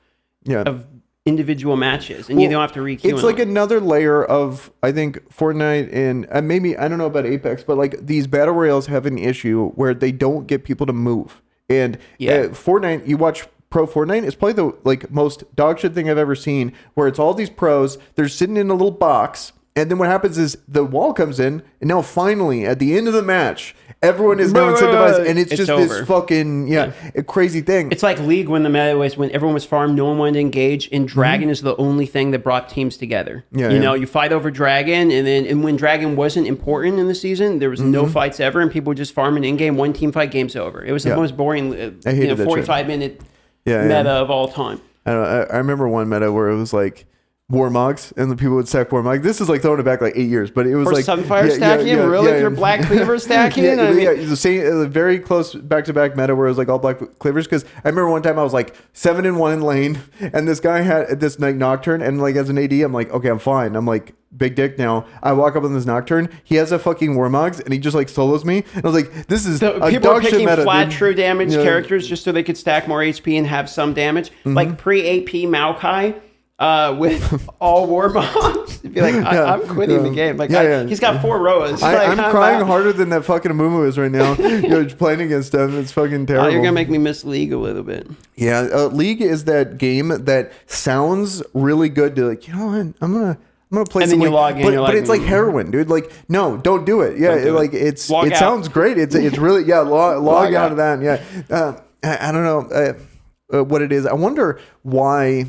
of individual matches, and you don't have to re-queue. It's like another layer of, I think, Fortnite and maybe, I don't know about Apex, but like these battle royales have an issue where they don't get people to move. And Fortnite, you watch pro Fortnite, it's probably the like most dog shit thing I've ever seen, where it's all these pros, they're sitting in a little box, and then what happens is the wall comes in, and now finally at the end of the match, everyone is now incentivized, and it's just over. This fucking a crazy thing. It's like League when the meta was when everyone was farmed, no one wanted to engage, and Dragon is the only thing that brought teams together. You fight over Dragon, and when Dragon wasn't important in the season, there was no fights ever, and people would just farm an in-game, one team fight, game's over. It was the most boring 45-minute meta of all time. I remember one meta where it was like Warmogs, and the people would stack Warmog. This is like throwing it back like 8 years, but it was like Sunfire stacking. Really, if you're Black Cleaver stacking. The same, very close back-to-back meta where it was like all Black Cleavers. Because I remember one time I was like 7-1 in lane, and this guy had this like Nocturne, and like as an AD, I'm like, okay, I'm fine. I'm like big dick now. I walk up on this Nocturne. He has a fucking Warmogs, and he just like solos me. And I was like, this is a people are dog shit picking meta, flat true damage characters just so they could stack more HP and have some damage. Like pre-AP Maokai. with all war moms. Be like, I'm quitting the game. Like, he's got 4 roas. I'm crying harder than that fucking Amumu is right now. You're playing against him. It's fucking terrible. You're gonna make me miss League a little bit. Yeah, League is that game that sounds really good to like. You know what? I'm gonna play. And then you log in, but it's like heroin, dude. Like, no, don't do it. Yeah, it sounds great. It's really log out of that. Yeah, I don't know what it is. I wonder why.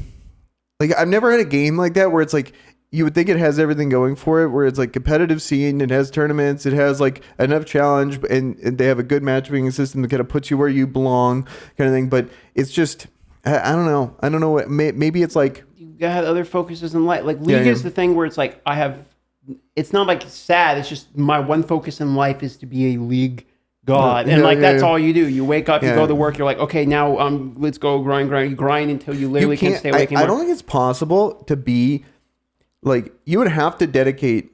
Like, I've never had a game like that where it's like, you would think it has everything going for it, where it's like competitive scene, it has tournaments, it has like enough challenge, and they have a good matchmaking system that kind of puts you where you belong, kind of thing. But it's just, I don't know. I don't know what, maybe it's like. You got other focuses in life. Like, League is the thing where it's like, it's not like sad, it's just my one focus in life is to be a League god, and that's all you do. You wake up, you go to work, you're like, okay, now let's go grind. You grind until you literally can't stay awake anymore. I don't think it's possible to be like, you would have to dedicate.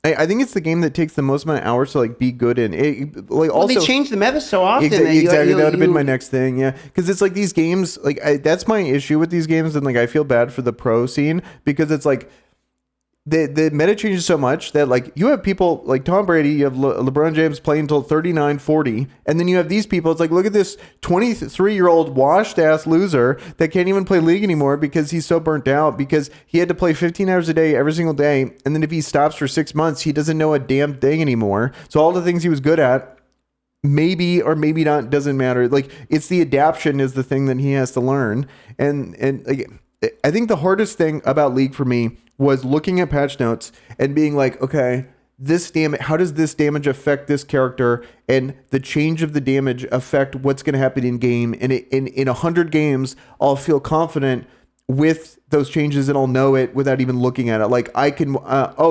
I think it's the game that takes the most amount of hours to like be good in it. Like, also, they change the meta so often. Exactly, that would have been my next thing. Yeah, because it's like these games. Like, that's my issue with these games, and like I feel bad for the pro scene because it's like. The meta changes so much that like you have people like Tom Brady, you have LeBron James playing until 39, 40, and then you have these people. It's like, look at this 23-year-old washed ass loser that can't even play League anymore because he's so burnt out because he had to play 15 hours a day every single day, and then if he stops for 6 months, he doesn't know a damn thing anymore. So all the things he was good at, maybe or maybe not, doesn't matter. Like, it's the adaptation is the thing that he has to learn, and like, I think the hardest thing about League for me was looking at patch notes and being like, okay, this damage, how does this damage affect this character, and the change of the damage affect what's going to happen in game, and in 100 games I'll feel confident with those changes and I'll know it without even looking at it. Like, I can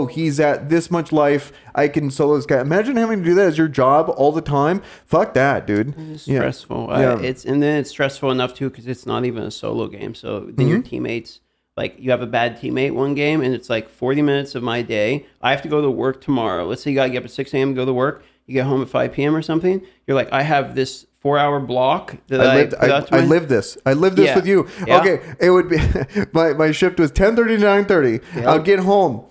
he's at this much life, I can solo this guy. Imagine having to do that as your job all the time. Fuck that, dude. It's stressful. And then it's stressful enough too because it's not even a solo game, so then your teammates, like, you have a bad teammate one game and it's like 40 minutes of my day. I have to go to work tomorrow. Let's say you got to get up at 6 a.m. to go to work. You get home at 5 p.m. or something. You're like, I have this 4-hour block that I live this. I live this with you. Yeah. Okay. It would be, my shift was 10:30 to 9:30. Yep. I'll get home.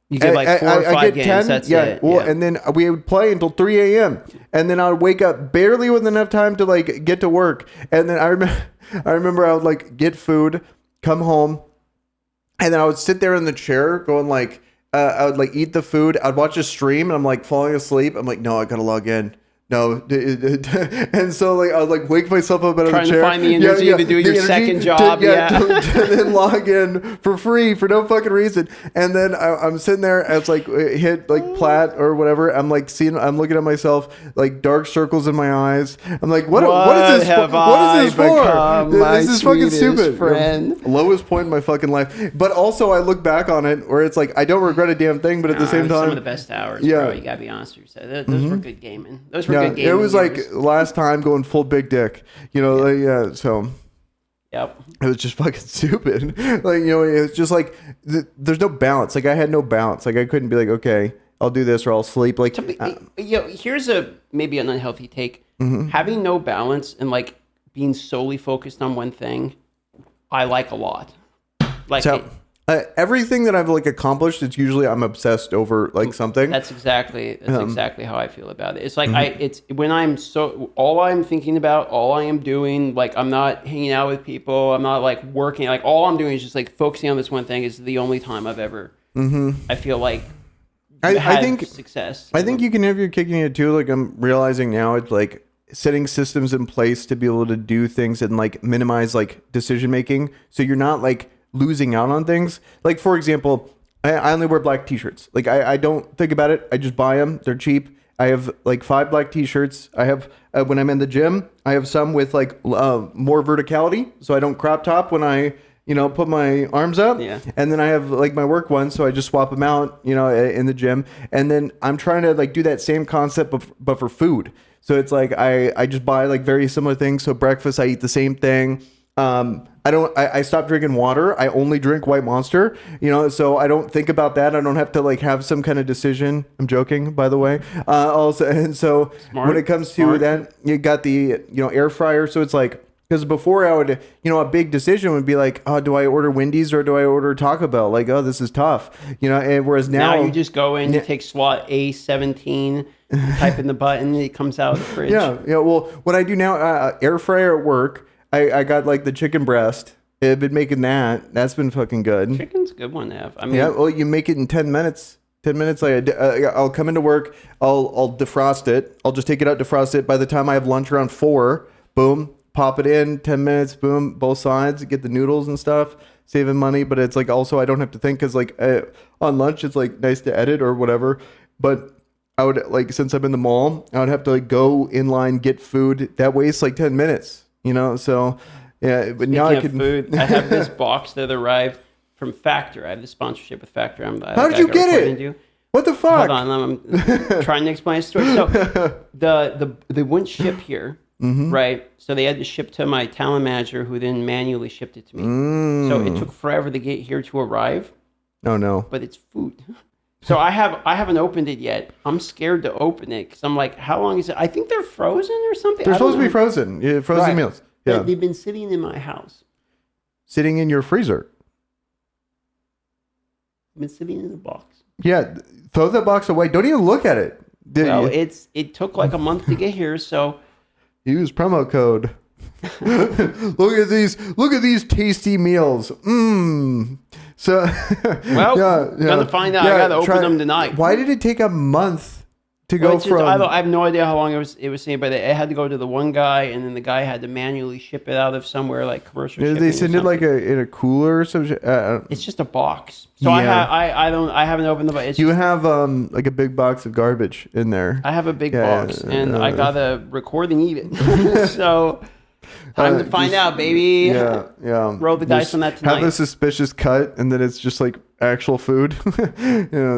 You get like 4 or 5 games. 10, that's it. Well, and then we would play until 3 a.m. And then I would wake up barely with enough time to like get to work. And then I remember I would like get food, come home, and then I would sit there in the chair going like, I would like eat the food. I'd watch a stream and I'm like falling asleep. I'm like, no, I gotta log in. No, and so like I would like wake myself up out of the chair, trying to find the energy to do your second job, to then log in for free for no fucking reason. And then I'm sitting there, and it's like hit like plat or whatever. I'm like I'm looking at myself, like dark circles in my eyes. I'm like, what is this? What is this for? This is fucking stupid. Friend. Lowest point in my fucking life. But also I look back on it where it's like I don't regret a damn thing, but at the same time, some of the best hours, bro. You gotta be honest with yourself. Those were good gaming. Those were. It was like last time going full big dick, you know. So yep, it was just fucking stupid. Like, you know, it was just like there's no balance. Like, I had no balance. Like, I couldn't be like, okay, I'll do this or I'll sleep. Like, here's maybe an unhealthy take. Having no balance and like being solely focused on one thing, I like a lot. Like. Everything that I've like accomplished, it's usually I'm obsessed over like something. That's exactly how I feel about it. It's like it's when I'm all I'm thinking about, all I am doing, like I'm not hanging out with people, I'm not like working, like all I'm doing is just like focusing on this one thing. Is the only time I've ever I feel like I think success. I think you can have your kicking it too. Like, I'm realizing now, it's like setting systems in place to be able to do things and like minimize like decision making, so you're not like losing out on things. Like, for example, I only wear black t-shirts. Like, I don't think about it. I just buy them. They're cheap. I have like 5 black t-shirts. I have when I'm in the gym, I have some with like more verticality, so I don't crop top when I put my arms up. Yeah. And then I have like my work ones, so I just swap them out, in the gym. And then I'm trying to like do that same concept but for food. So it's like I just buy like very similar things. So breakfast, I eat the same thing. I stopped drinking water. I only drink White Monster, so I don't think about that. I don't have to like have some kind of decision. I'm joking, by the way. Also, and so when it comes to that, you got the, air fryer. So it's like, Because before I would, a big decision would be like, oh, do I order Wendy's or do I order Taco Bell? Like, oh, this is tough, and whereas now you just go in, you take SWAT A17, you type in the button, it comes out of the fridge. Yeah. Well, what I do now, air fryer at work, I got like the chicken breast. I've been making that. That's been fucking good. Chicken's a good one to have. I mean, yeah. Well, you make it in 10 minutes. 10 minutes. I'll come into work. I'll defrost it. I'll just take it out, defrost it. By the time I have lunch around 4, boom. Pop it in, 10 minutes, boom, both sides, get the noodles and stuff, saving money. But it's like also I don't have to think because like on lunch, it's like nice to edit or whatever. But I would like, since I'm in the mall, I would have to like go in line, get food. That wastes like 10 minutes, So yeah, but speaking now I of can. Food, I have this box that arrived from Factor. I have this sponsorship with Factor. How did you get it? What the fuck? Hold on, I'm trying to explain the story. So they wouldn't ship here. Mm-hmm. Right, so they had to ship to my talent manager, who then manually shipped it to me. So it took forever to get here to arrive. Oh no! But it's food, so I haven't opened it yet. I'm scared to open it because I'm like, how long is it? I think they're frozen or something. They're supposed to be frozen. Yeah, frozen meals. Yeah, they've been sitting in my house, sitting in your freezer. Been sitting in the box. Yeah, throw that box away. Don't even look at it. It took like a month to get here, so. Use promo code. Look at these tasty meals. So well, gonna find out. I gotta open them tonight. Why did it take a month to go from? I have no idea how long it was saying, but it had to go to the one guy, and then the guy had to manually ship it out of somewhere like commercial. Did they send it like in a cooler or something? It's just a box. So I haven't opened the box. You have like a big box of garbage in there. I have a big box, and I gotta record and eat it. So time to find out, baby. Yeah. Roll the dice on that tonight. Have a suspicious cut, and then it's just like actual food.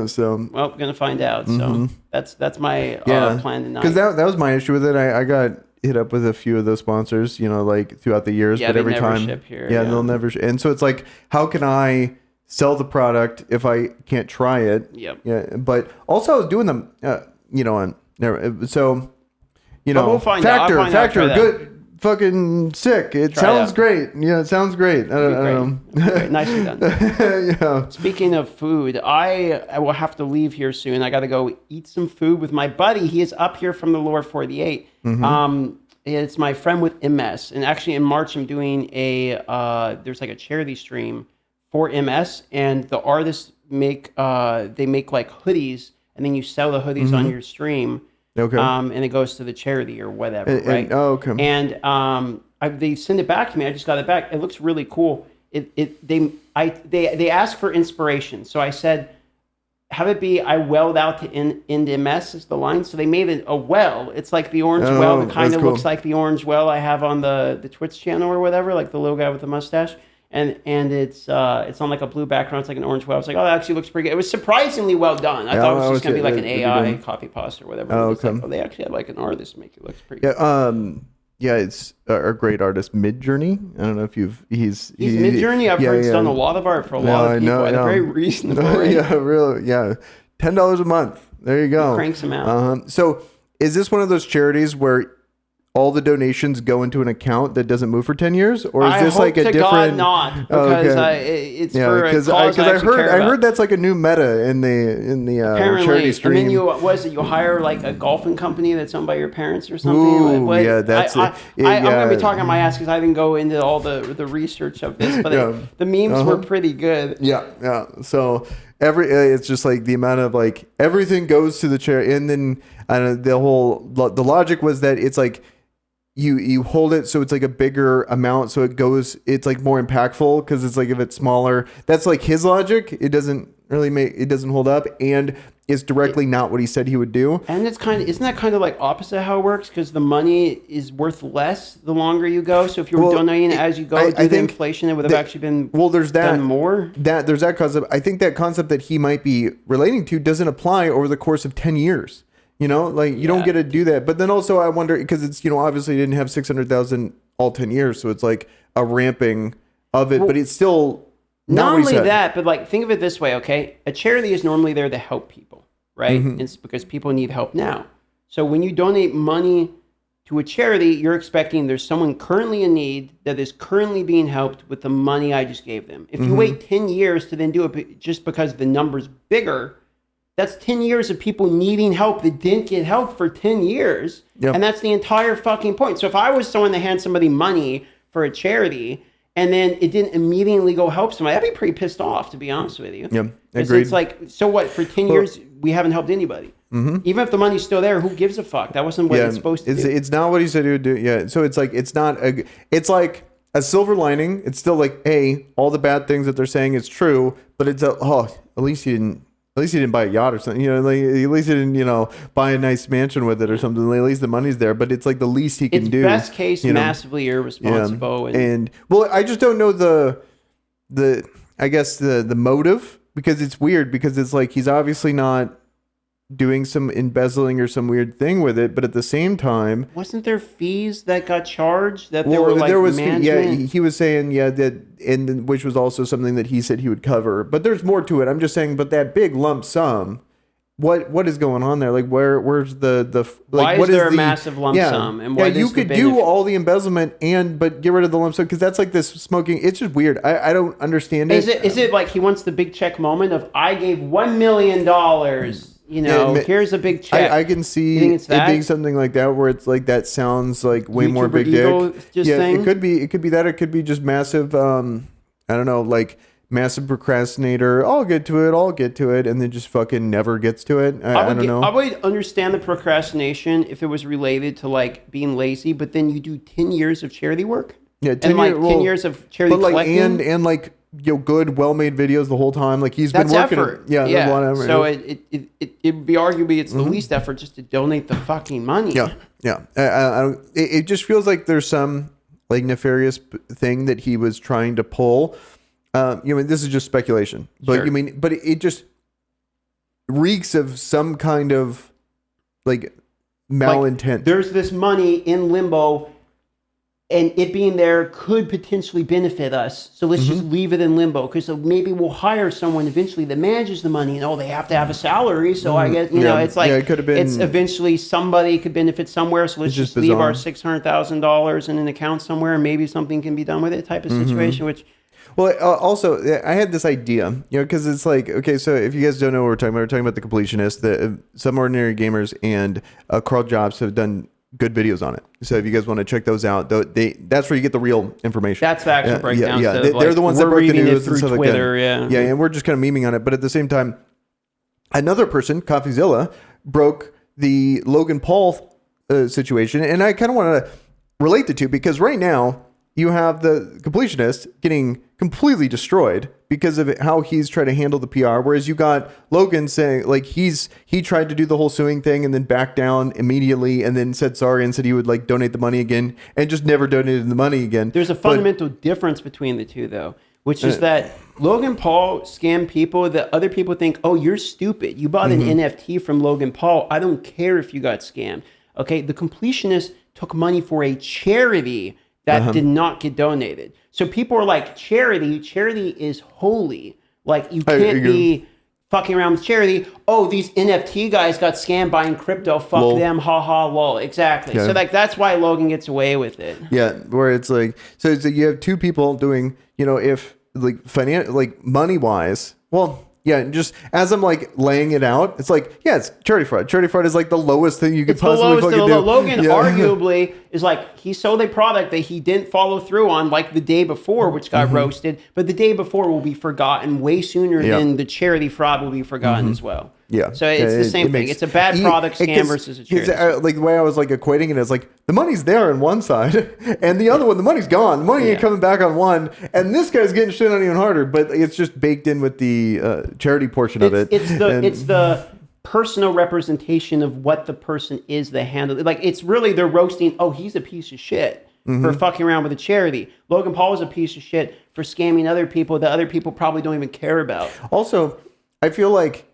So well, gonna find out. So that's my plan tonight. Because that was my issue with it. I got hit up with a few of those sponsors, like throughout the years, but every time, ship here, they'll never. And so it's like, how can I sell the product if I can't try it? Yep. Yeah. But also, I was doing them, on there. So, we'll find Factor, out. good. Fucking sick. It sounds great. Yeah, it sounds great. I don't know. Nicely done. Yeah. Speaking of food, I will have to leave here soon. I got to go eat some food with my buddy. He is up here from the lower 48. It's my friend with MS. And actually in March, I'm doing there's like a charity stream for MS. And the artists make like hoodies. And then you sell the hoodies on your stream. Okay. And it goes to the charity or whatever, right? Okay. And they send it back to me. I just got it back. It looks really cool. They asked for inspiration, so I said, have it be I welled out to end MS is the line. So they made it a well. It's like the orange well. It kind of looks like the orange well I have on the Twitch channel or whatever, like the little guy with the mustache. And it's on like a blue background. It's like an orange well. I was like, oh, that actually looks pretty good. It was surprisingly well done. I thought it was just gonna be like an AI copy paste or whatever. Oh, okay. Like, they actually had like an artist make it. Looks pretty good. Yeah. Yeah, it's a great artist, Midjourney. I don't know if he's Midjourney. I've heard he's done a lot of art for a lot of people at a very reasonable rate. Yeah, really. Yeah, $10 a month. There you go. He cranks them out. So, is this one of those charities where all the donations go into an account that doesn't move for 10 years, or is this like a different? God not, because it's for a cause I heard that's like a new meta in the charity stream. And then you hire like a golfing company that's owned by your parents or something. Ooh, yeah, that's it. I'm gonna be talking on my ass because I didn't go into all the research of this, but the memes were pretty good. Yeah. So it's just like the amount of like everything goes to the charity, and then the logic was that it's like. You hold it so it's like a bigger amount, so it's like more impactful because it's like if it's smaller. That's like his logic. It doesn't hold up, and it's directly not what he said he would do. And isn't that kind of like opposite how it works? Because the money is worth less the longer you go. So if you were donating as you go, I think inflation, it would have actually been there's that done more. There's that concept. I think that concept that he might be relating to doesn't apply over the course of 10 years. You don't get to do that. But then also I wonder, because it's, obviously didn't have 600,000 all 10 years. So it's like a ramping of it, but it's still not only that, but like, think of it this way. Okay. A charity is normally there to help people, right? It's because people need help now. So when you donate money to a charity, you're expecting there's someone currently in need that is currently being helped with the money I just gave them. If you wait 10 years to then do it just because the number's bigger, that's 10 years of people needing help that didn't get help for 10 years. Yep. And that's the entire fucking point. So if I was someone that had somebody money for a charity and then it didn't immediately go help somebody, I'd be pretty pissed off, to be honest with you. Yeah, agreed. It's like, so what? For 10 years, we haven't helped anybody. Even if the money's still there, who gives a fuck? That wasn't what it's supposed to do. It's not what he said he would do. Yeah. So it's like, it's like a silver lining. It's still like, hey, all the bad things that they're saying is true, but it's at least he didn't buy a yacht or something, like at least he didn't, buy a nice mansion with it or something. At least the money's there, but it's like the least he can do. Best case, massively irresponsible. Yeah. And well, I just don't know the motive, because it's weird, because it's like, he's obviously not doing some embezzling or some weird thing with it, but at the same time, wasn't there fees that got charged that there were like there was he was saying that, and which was also something that he said he would cover, but there's more to it. I'm just saying, but that big lump sum, what is going on there? Like where's the like, why is there a massive lump sum? And why you could do all the embezzlement but get rid of the lump sum, because that's like this smoking. It's just weird. I don't understand it. Is it like he wants the big check moment of I gave $1 million? Here's a big check. I can see it being something like that, where it's like, that sounds like way YouTuber more big ego dick. thing? It could be that. It could be just massive. I don't know, like massive procrastinator. I'll get to it, and then just fucking never gets to it. I don't know. I would understand the procrastination if it was related to like being lazy, but then you do 10 years of charity work. Yeah, 10 years of charity collecting, and like, good, well-made videos the whole time. Like, he's been working. Effort. Yeah. A lot of effort. So it'd be arguably it's the least effort just to donate the fucking money. Yeah. It just feels like there's some like nefarious thing that he was trying to pull. This is just speculation, but sure. But it just reeks of some kind of like malintent. Like, there's this money in limbo, and it being there could potentially benefit us. So let's just leave it in limbo, because maybe we'll hire someone eventually that manages the money, and they have to have a salary. So I guess it's like it could have been. It's eventually somebody could benefit somewhere. So let's just leave our $600,000 in an account somewhere, and maybe something can be done with it. Type of situation, which. Well, also, I had this idea, because it's like, okay, so if you guys don't know what we're talking about the Completionist, Some Ordinary Gamers and Carl Jobs have done good videos on it. So if you guys want to check those out, that's where you get the real information. That's the actual breakdown. Yeah. They're the ones that broke the news and stuff Twitter, like that. Yeah, and we're just kind of memeing on it. But at the same time, another person, CoffeeZilla, broke the Logan Paul situation. And I kind of want to relate the two, because right now, you have the Completionist getting completely destroyed because of how he's trying to handle the PR, whereas you got Logan saying like he tried to do the whole suing thing and then backed down immediately, and then said sorry and said he would like donate the money again, and just never donated the money again. There's a fundamental difference between the two, though, which is that Logan Paul scammed people that other people think, oh, you're stupid. You bought an NFT from Logan Paul. I don't care if you got scammed. Okay, the Completionist took money for a charity that did not get donated. So people are like, charity is holy. Like, you can't be fucking around with charity. Oh, these NFT guys got scammed buying crypto. Fuck them. Ha ha lol. Exactly. Yeah. So like, that's why Logan gets away with it. Yeah, where it's like, so you have two people doing, if like money wise, well, yeah, just as I'm like laying it out, it's like, yeah, it's charity fraud. Charity fraud is like the lowest thing you could possibly fucking do. Logan arguably is like, he sold a product that he didn't follow through on like the day before, which got roasted, but the day before will be forgotten way sooner than the charity fraud will be forgotten as well. Yeah. So it's the same thing. It's a bad product scam versus a charity. Like the way I was like equating it is like, the money's there on one side, and the other one, the money's gone. The money ain't coming back on one, and this guy's getting shit on even harder. But it's just baked in with the charity portion of it. It's the personal representation of what the person is that handled it. Like, it's really, they're roasting, oh, he's a piece of shit for fucking around with a charity. Logan Paul is a piece of shit for scamming other people that other people probably don't even care about. Also, I feel like,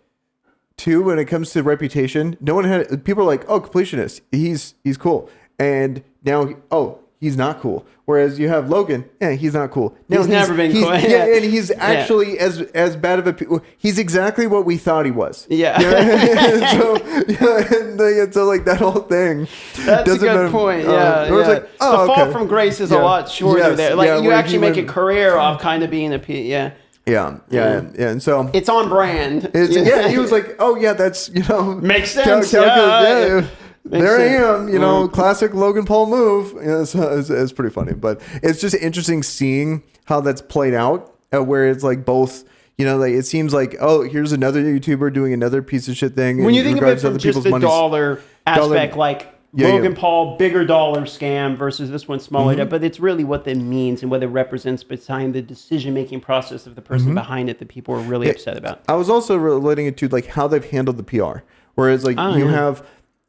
too, when it comes to reputation, people are like, oh, Completionist, he's cool. And now, he's not cool. Whereas you have Logan, he's not cool. No, he's never been cool. And he's actually as bad of a. He's exactly what we thought he was. Yeah. So like that whole thing. That's a good point. Yeah. Like, the fall from grace is a lot shorter there. Like you actually make a career off kind of being a Yeah. And so it's on brand. He was like, oh yeah, that's makes sense. There I am, classic Logan Paul move. It's pretty funny, but it's just interesting seeing how that's played out, where it's like both. Like it seems like, oh, here's another YouTuber doing another piece of shit thing. When you think of it from just the dollar aspect, like Logan Paul, bigger dollar scam versus this one smaller, but it's really what that means and what it represents behind the decision-making process of the person behind it that people are really upset about. I was also relating it to like how they've handled the PR, whereas like have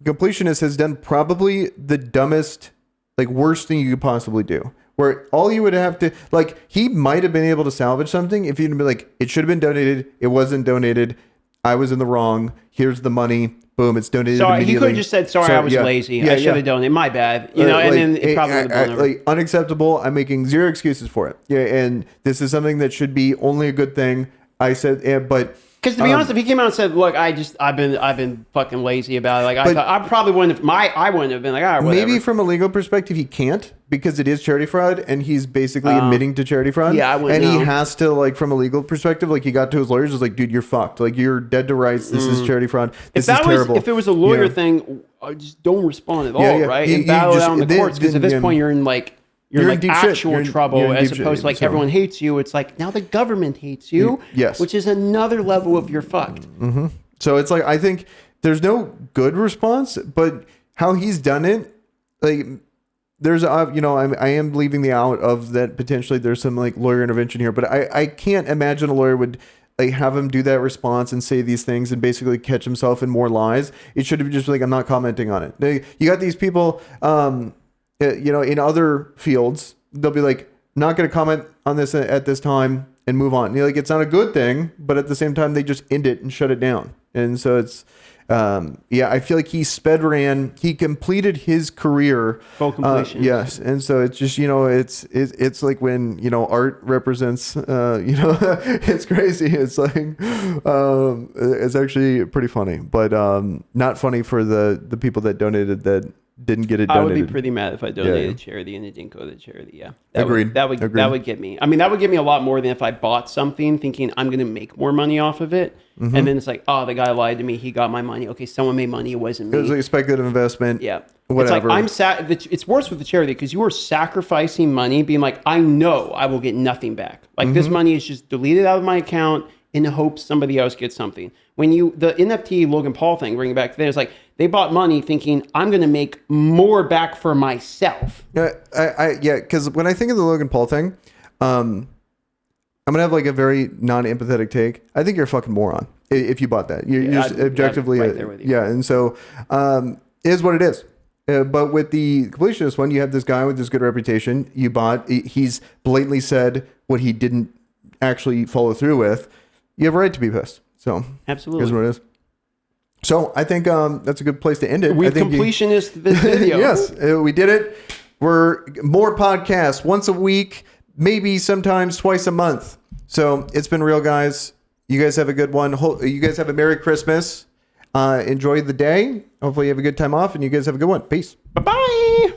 Completionist has done probably the dumbest, like worst thing you could possibly do. Where all you would have to, like, he might have been able to salvage something if he'd been like, it should have been donated, it wasn't donated, I was in the wrong, here's the money, boom, it's donated immediately. He could have just said, sorry, I was lazy, I should have donated, my bad, and then it probably would have blown over. Like, unacceptable, I'm making zero excuses for it. And this is something that should be only a good thing. I said, but... Because to be honest, if he came out and said, "Look, I've been fucking lazy about it," like I thought, I probably wouldn't have. I wouldn't have been like, "All right, whatever." Maybe from a legal perspective, he can't because it is charity fraud, and he's basically admitting to charity fraud. Yeah, I wouldn't. And he has to, like, from a legal perspective, like he got to his lawyers, was like, "Dude, you're fucked. Like you're dead to rights. This is charity fraud. This is terrible." If it was a lawyer thing, just don't respond at all, right? And battle it out in the courts because at this point you're in like. You're in like actual trouble as opposed to like everyone hates you. It's like now the government hates you, which is another level of you're fucked. Mm-hmm. So it's like I think there's no good response, but how he's done it, like there's I am leaving the out of that potentially there's some like lawyer intervention here, but I can't imagine a lawyer would like have him do that response and say these things and basically catch himself in more lies. It should have just been like I'm not commenting on it. You got these people. In other fields, they'll be like, not going to comment on this at this time and move on. Like, it's not a good thing, but at the same time, they just end it and shut it down. And so it's, I feel like he completed his career. Full completion. Yes. And so it's just, it's like when, art represents, it's crazy. It's like, it's actually pretty funny, but not funny for the people that donated that didn't get it donated. I would be pretty mad if I donated charity and it didn't go to charity. Yeah. Agreed. That would get me. I mean, that would get me a lot more than if I bought something thinking I'm going to make more money off of it. Mm-hmm. And then it's like, oh, the guy lied to me. He got my money. Okay, someone made money. It wasn't me. It was like speculative investment. Yeah. Whatever. It's like it's worse with the charity because you are sacrificing money, being like, I know I will get nothing back. Like this money is just deleted out of my account in the hopes somebody else gets something. When the NFT Logan Paul thing, bringing back there, it's like they bought money thinking I'm going to make more back for myself. Because when I think of the Logan Paul thing, I'm gonna have like a very non-empathetic take. I think you're a fucking moron if you bought that. You're just objectively, right there with you. And so it is what it is. But with the Completionist one, you have this guy with this good reputation. You bought. He's blatantly said what he didn't actually follow through with. You have a right to be pissed. So absolutely, here's what it is. So I think that's a good place to end it. We've completionist this video. Yes, we did it. We're more podcasts once a week, maybe sometimes twice a month. So it's been real, guys. You guys have a good one. You guys have a Merry Christmas. Enjoy the day. Hopefully you have a good time off and you guys have a good one. Peace. Bye-bye.